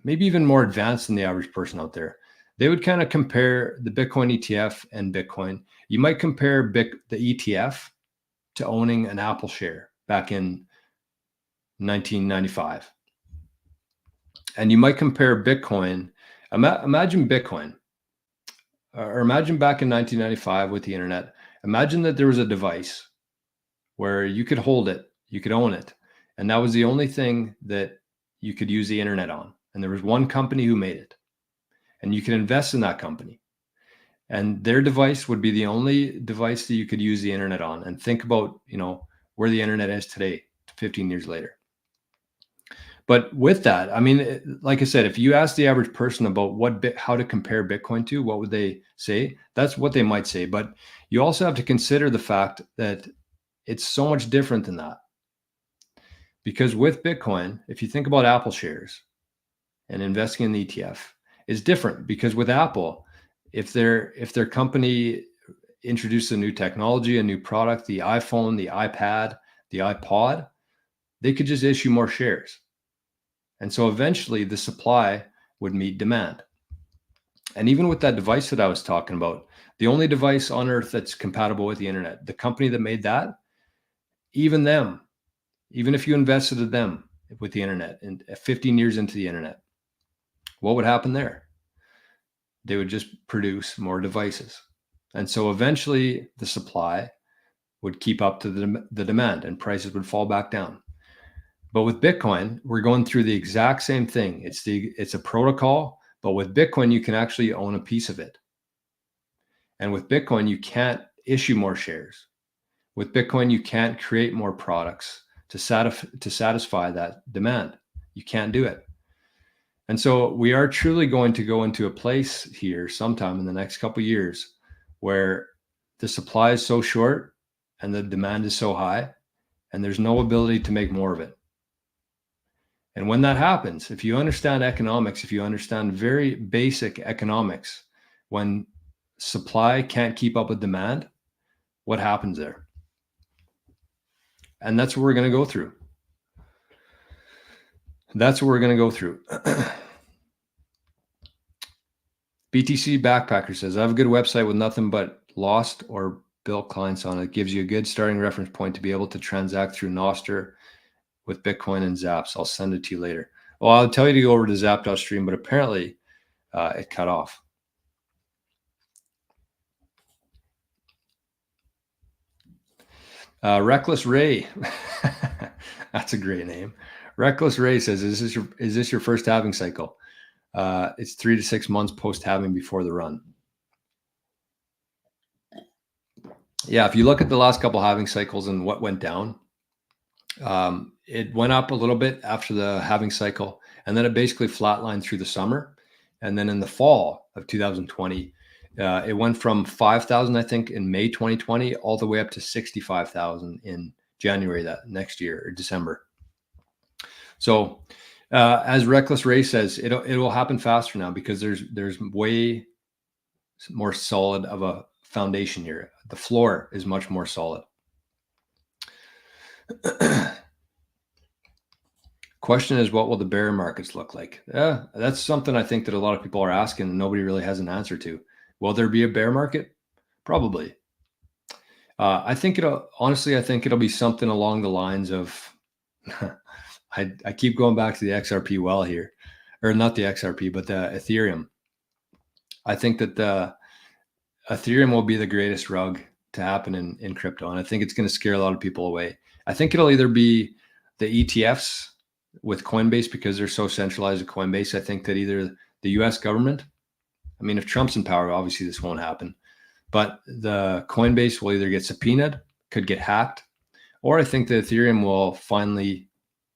A: maybe even more advanced than the average person out there, they would kind of compare the Bitcoin ETF and Bitcoin. You might compare the ETF to owning an Apple share back in 1995. And you might compare Bitcoin. Imagine Bitcoin, or imagine back in 1995 with the internet. Imagine that there was a device where you could hold it, you could own it, and that was the only thing that you could use the internet on. And there was one company who made it, and you could invest in that company. And their device would be the only device that you could use the internet on. And think about, where the internet is today, 15 years later. But with that, I mean, like I said, if you ask the average person about how to compare Bitcoin to, what would they say? That's what they might say. But you also have to consider the fact that it's so much different than that. Because with Bitcoin, if you think about Apple shares and investing in the ETF, it's different, because with Apple, if their company introduces a new technology, a new product, the iPhone, the iPad, the iPod, they could just issue more shares. And so eventually the supply would meet demand. And even with that device that I was talking about, the only device on earth that's compatible with the internet, the company that made that, even if you invested in them with the internet and 15 years into the internet, what would happen there? They would just produce more devices. And so eventually the supply would keep up to the demand and prices would fall back down. But with Bitcoin, we're going through the exact same thing. It's a protocol, but with Bitcoin, you can actually own a piece of it. And with Bitcoin, you can't issue more shares. With Bitcoin, you can't create more products to satisfy that demand. You can't do it. And so we are truly going to go into a place here sometime in the next couple of years where the supply is so short and the demand is so high, and there's no ability to make more of it. And when that happens, if you understand economics, if you understand very basic economics, when supply can't keep up with demand, what happens there? And that's what we're going to go through. That's what we're going to go through. BTC Backpacker says, I have a good website with nothing but lost or built clients on it. It gives you a good starting reference point to be able to transact through NOSTR with Bitcoin and Zaps. I'll send it to you later. Well, I'll tell you to go over to Zap.stream, but apparently it cut off. Reckless Ray. That's a great name. Reckless Ray says, is this your first halving cycle? It's 3 to 6 months post halving before the run. Yeah, if you look at the last couple halving cycles and what went down, it went up a little bit after the halving cycle, and then it basically flatlined through the summer. And then in the fall of 2020, it went from 5,000, I think, in May 2020, all the way up to 65,000 in January that next year or December. So as Reckless Ray says, it will happen faster now because there's way more solid of a foundation here. The floor is much more solid. Question is, what will the bear markets look like? That's something I think that a lot of people are asking and nobody really has an answer to. Will there be a bear market? Probably. I think it'll be something along the lines of, I keep going back to the XRP well here, or not the XRP, but the Ethereum. I think that the Ethereum will be the greatest rug to happen in crypto. And I think it's going to scare a lot of people away. I think it'll either be the ETFs with Coinbase because they're so centralized at Coinbase. I think that either the US government, I mean, if Trump's in power, obviously this won't happen, but the Coinbase will either get subpoenaed, could get hacked, or I think the Ethereum will finally,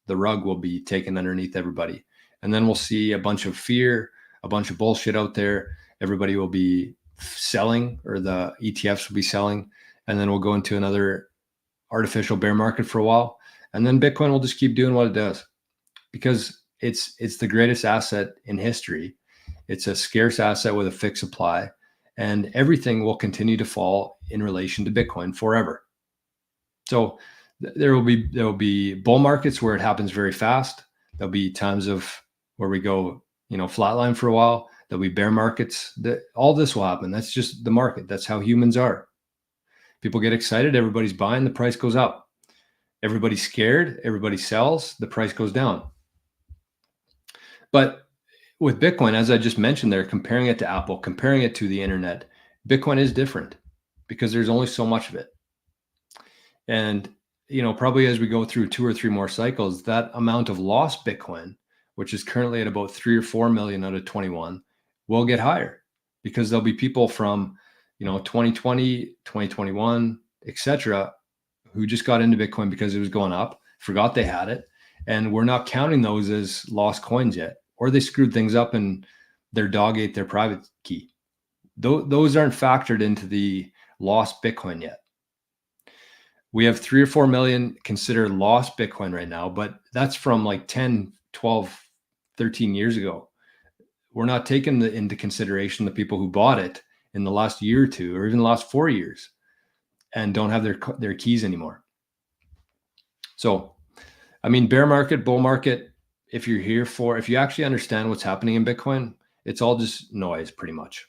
A: the rug will be taken underneath everybody. And then we'll see a bunch of fear, a bunch of bullshit out there. Everybody will be selling, or the ETFs will be selling. And then we'll go into another artificial bear market for a while. And then Bitcoin will just keep doing what it does because it's the greatest asset in history. It's a scarce asset with a fixed supply, and everything will continue to fall in relation to Bitcoin forever. So there will be bull markets where it happens very fast. There'll be times of where we go, flatline for a while. There'll be bear markets. All this will happen. That's just the market. That's how humans are. People get excited. Everybody's buying. The price goes up. Everybody's scared. Everybody sells. The price goes down. But with Bitcoin, as I just mentioned there, comparing it to Apple, comparing it to the internet, Bitcoin is different because there's only so much of it. And, probably as we go through 2 or 3 more cycles, that amount of lost Bitcoin, which is currently at about 3 or 4 million out of 21, will get higher because there'll be people from, 2020, 2021, etc., who just got into Bitcoin because it was going up, forgot they had it. And we're not counting those as lost coins yet, or they screwed things up and their dog ate their private key. Those aren't factored into the lost Bitcoin yet. We have 3 or 4 million considered lost Bitcoin right now, but that's from like 10, 12, 13 years ago. We're not taking into consideration the people who bought it in the last year or 2, or even the last 4 years and don't have their keys anymore. So, I mean, bear market, bull market, if you actually understand what's happening in Bitcoin, it's all just noise pretty much.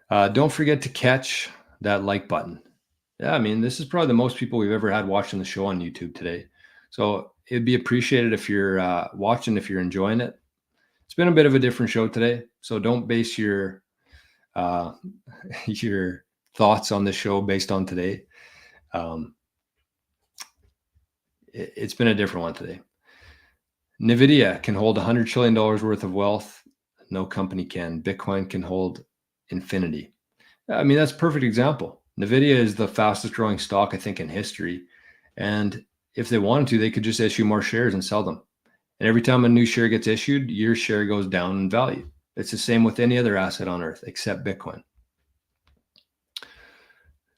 A: Don't forget to catch that like button. Yeah, I mean, this is probably the most people we've ever had watching the show on YouTube today. So it'd be appreciated if you're watching, if you're enjoying it. It's been a bit of a different show today, so don't base your your thoughts on the show based on today. It's been a different one today. NVIDIA can hold $100 trillion worth of wealth. No company can. Bitcoin can hold infinity. I mean, that's a perfect example. NVIDIA is the fastest growing stock, I think, in history. And if they wanted to, they could just issue more shares and sell them. And every time a new share gets issued, your share goes down in value. It's the same with any other asset on earth except Bitcoin.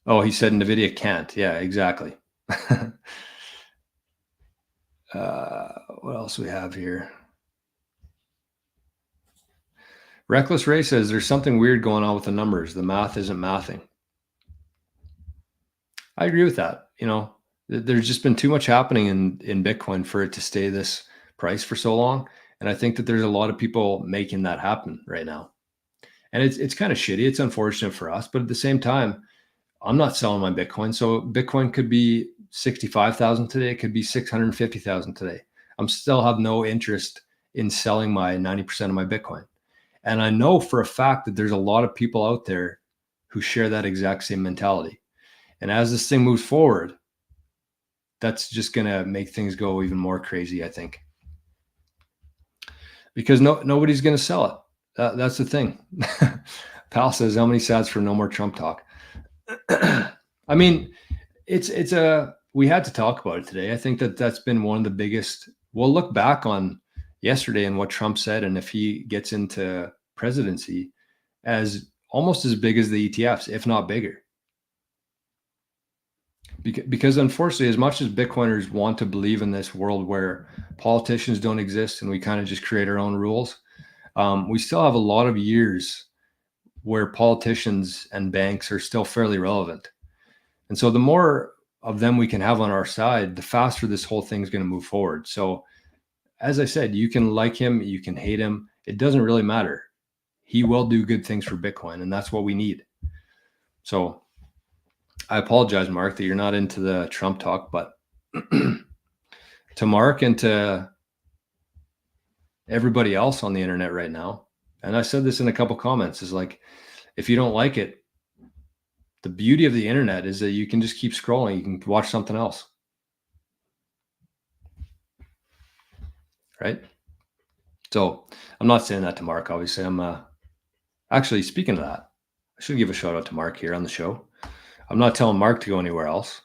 A: Oh, he said NVIDIA can't. Yeah, exactly. What else we have here? Reckless Ray says there's something weird going on with the numbers. The math isn't mathing. I agree with that. You know, there's just been too much happening in Bitcoin for it to stay this price for so long. And I think that there's a lot of people making that happen right now. And it's kind of shitty. It's unfortunate for us. But at the same time, I'm not selling my Bitcoin. So Bitcoin could be 65,000 today. It could be 650,000 today. I'm still have no interest in selling my 90% of my Bitcoin. And I know for a fact that there's a lot of people out there who share that exact same mentality. And as this thing moves forward, that's just going to make things go even more crazy, I think. Because nobody's going to sell it. That's the thing. Pal says, how many sats for no more Trump talk? I mean, we had to talk about it today. I think that's been one of the biggest. We'll look back on yesterday and what Trump said, and if he gets into presidency, as almost as big as the ETFs, if not bigger. Because unfortunately, as much as Bitcoiners want to believe in this world where politicians don't exist and we kind of just create our own rules, we still have a lot of years where politicians and banks are still fairly relevant. And so the more of them we can have on our side, the faster this whole thing is going to move forward. So as I said, you can like him, you can hate him. It doesn't really matter. He will do good things for Bitcoin, and that's what we need. So I apologize, Mark, that you're not into the Trump talk, but to Mark and to everybody else on the internet right now, and I said this in a couple comments, is like, if you don't like it, the beauty of the internet is that you can just keep scrolling. You can watch something else. Right? So I'm not saying that to Mark, obviously. I'm actually, speaking of that, I should give a shout out to Mark here on the show. I'm not telling Mark to go anywhere else,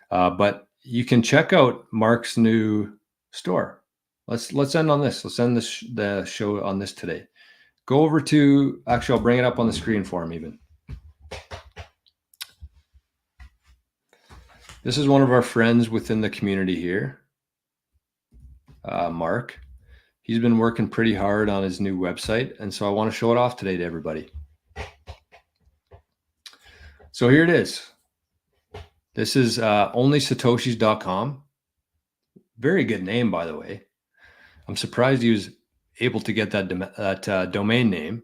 A: but you can check out Mark's new store. Let's end on this. Let's end the show on this today. Go over to, actually, I'll bring it up on the screen for him even. This is one of our friends within the community here, Mark. He's been working pretty hard on his new website, and so I want to show it off today to everybody. So here it is. This is onlysatoshis.com. Very good name, by the way. I'm surprised he was able to get that domain name.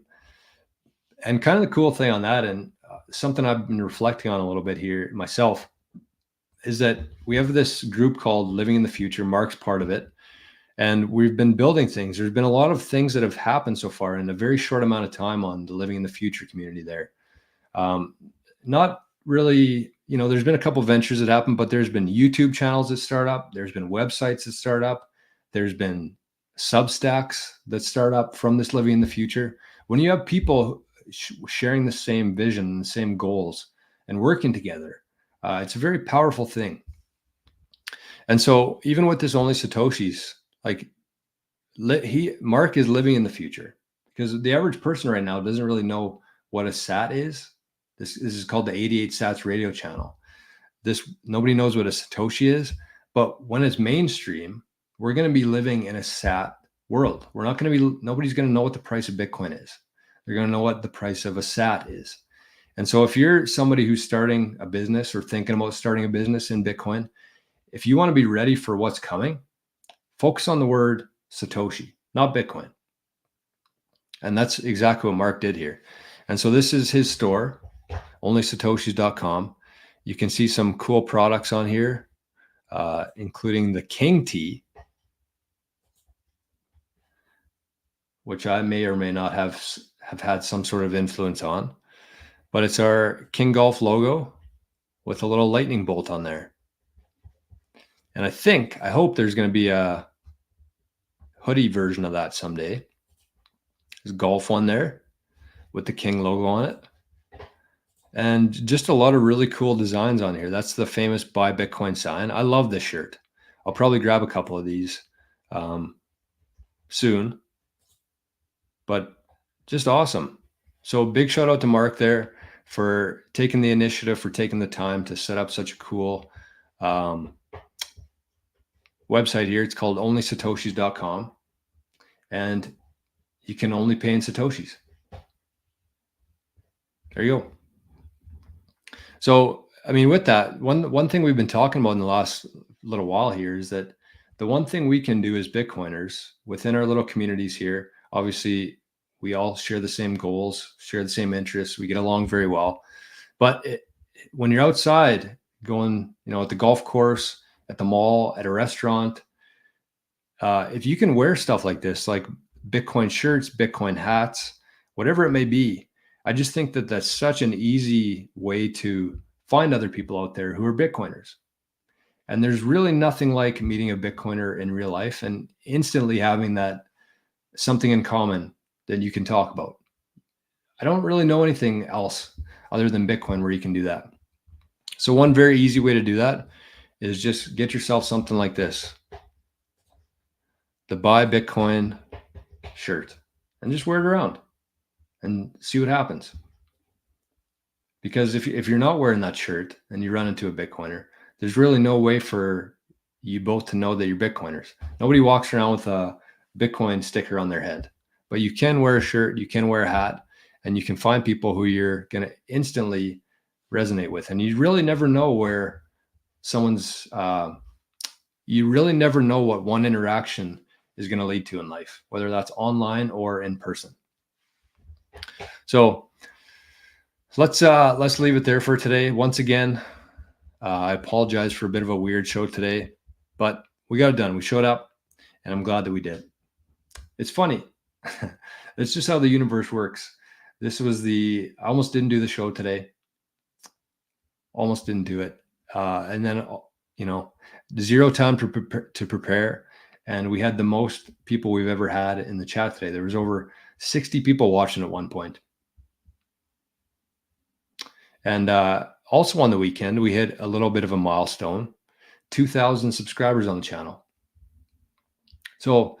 A: And kind of the cool thing on that, and something I've been reflecting on a little bit here myself, is that we have this group called Living in the Future. Mark's part of it. And we've been building things. There's been a lot of things that have happened so far in a very short amount of time on the Living in the Future community there. Not really, there's been a couple of ventures that happened, but there's been YouTube channels that start up. There's been websites that start up. There's been substacks that start up from this Living in the Future. When you have people sharing the same vision and the same goals and working together, it's a very powerful thing. And so even with this Only Satoshis, like Mark is living in the future, because the average person right now doesn't really know what a sat is. This is called the 88 Sats radio channel. Nobody knows what a Satoshi is, but when it's mainstream, we're going to be living in a sat world. Nobody's going to know what the price of Bitcoin is. They're going to know what the price of a sat is. And so if you're somebody who's starting a business or thinking about starting a business in Bitcoin, if you want to be ready for what's coming, Focus on the word Satoshi, not Bitcoin. And that's exactly what Mark did here. And so this is his store, onlysatoshis.com. You can see some cool products on here, including the King Tea, which I may or may not have had some sort of influence on. But it's our King Golf logo with a little lightning bolt on there. And I hope there's going to be a hoodie version of that someday. There's golf one there with the King logo on it. And just a lot of really cool designs on here. That's the famous Buy Bitcoin sign. I love this shirt. I'll probably grab a couple of these soon. But just awesome. So big shout out to Mark there for taking the initiative, for taking the time to set up such a cool website here. It's called onlysatoshis.com. And you can only pay in Satoshis. There you go. So, I mean, with that, one thing we've been talking about in the last little while here is that the one thing we can do as Bitcoiners within our little communities here, obviously we all share the same goals, share the same interests. We get along very well. But when you're outside going, at the golf course, at the mall, at a restaurant, if you can wear stuff like this, like Bitcoin shirts, Bitcoin hats, whatever it may be, I just think that that's such an easy way to find other people out there who are Bitcoiners. And there's really nothing like meeting a Bitcoiner in real life and instantly having that something in common that you can talk about. I don't really know anything else other than Bitcoin where you can do that. So one very easy way to do that is just get yourself something like this, the Buy Bitcoin shirt, and just wear it around and see what happens. Because if you're not wearing that shirt and you run into a Bitcoiner, there's really no way for you both to know that you're Bitcoiners. Nobody walks around with a Bitcoin sticker on their head, but you can wear a shirt, you can wear a hat, and you can find people who you're going to instantly resonate with. And you really never know where someone's, you really never know what one interaction is going to lead to in life, whether that's online or in person. So let's leave it there for today. Once again, I apologize for a bit of a weird show today, but we got it done. We showed up, and I'm glad that we did. It's funny. It's just how the universe works. This was I almost didn't do the show today. Almost didn't do it. And then, zero time to prepare. And we had the most people we've ever had in the chat today. There was over 60 people watching at one point. And also on the weekend, we hit a little bit of a milestone, 2,000 subscribers on the channel. So,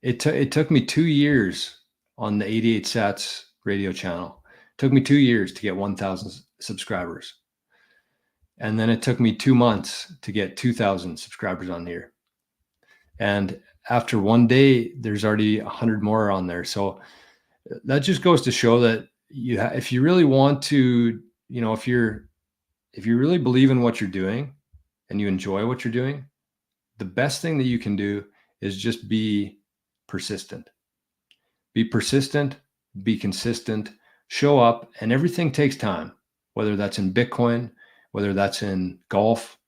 A: it took me 2 years on the 88 Sats radio channel. It took me 2 years to get 1,000 subscribers. And then it took me 2 months to get 2,000 subscribers on here. And after one day, there's already 100 more on there. So that just goes to show that if you really want to, if you really believe in what you're doing and you enjoy what you're doing, the best thing that you can do is just be persistent. Be persistent, be consistent, show up, and everything takes time, whether that's in Bitcoin, whether that's in golf,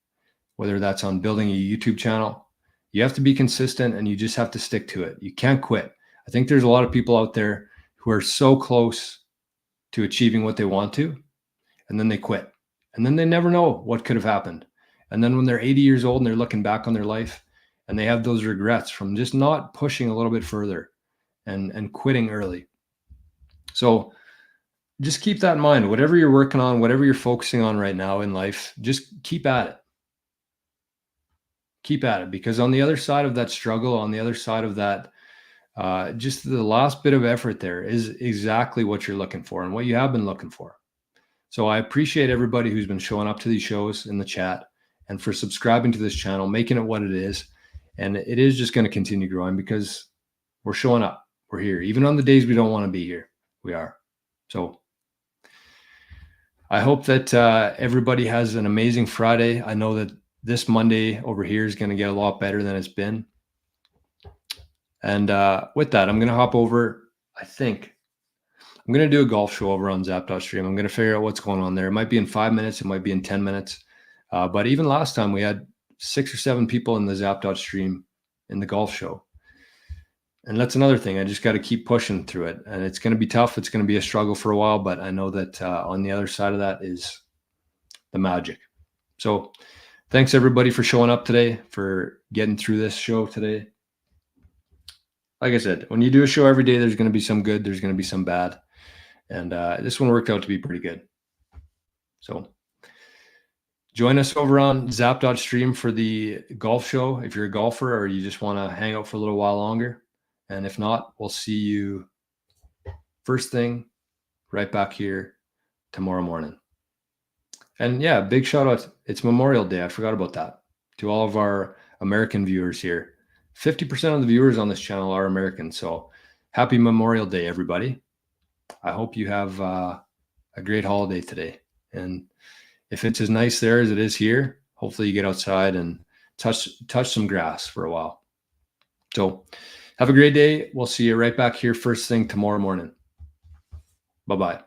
A: whether that's on building a YouTube channel. You have to be consistent and you just have to stick to it. You can't quit. I think there's a lot of people out there who are so close to achieving what they want to, and then they quit. And then they never know what could have happened. And then when they're 80 years old and they're looking back on their life and they have those regrets from just not pushing a little bit further and quitting early. So just keep that in mind. Whatever you're working on, whatever you're focusing on right now in life, just keep at it. Keep at it, because on the other side of that struggle, on the other side of that, just the last bit of effort there is exactly what you're looking for and what you have been looking for. So I appreciate everybody who's been showing up to these shows in the chat and for subscribing to this channel, making it what it is. And it is just going to continue growing because we're showing up. We're here. Even on the days we don't want to be here, we are. So I hope that everybody has an amazing Friday. I know that this Monday over here is going to get a lot better than it's been. And with that, I'm going to hop over. I think I'm going to do a golf show over on Zap.stream. I'm going to figure out what's going on there. It might be in 5 minutes. It might be in 10 minutes. But even last time we had 6 or 7 people in the Zap.stream in the golf show. And that's another thing. I just got to keep pushing through it. And it's going to be tough. It's going to be a struggle for a while. But I know that on the other side of that is the magic. So thanks everybody for showing up today, for getting through this show today. Like I said, when you do a show every day, there's going to be some good, there's going to be some bad. And this one worked out to be pretty good. So join us over on Zap.stream for the golf show if you're a golfer or you just want to hang out for a little while longer. And if not, we'll see you first thing right back here tomorrow morning. And yeah, big shout out. It's Memorial Day. I forgot about that. To all of our American viewers here. 50% of the viewers on this channel are American. So happy Memorial Day, everybody. I hope you have a great holiday today. And if it's as nice there as it is here, hopefully you get outside and touch some grass for a while. So have a great day. We'll see you right back here first thing tomorrow morning. Bye-bye.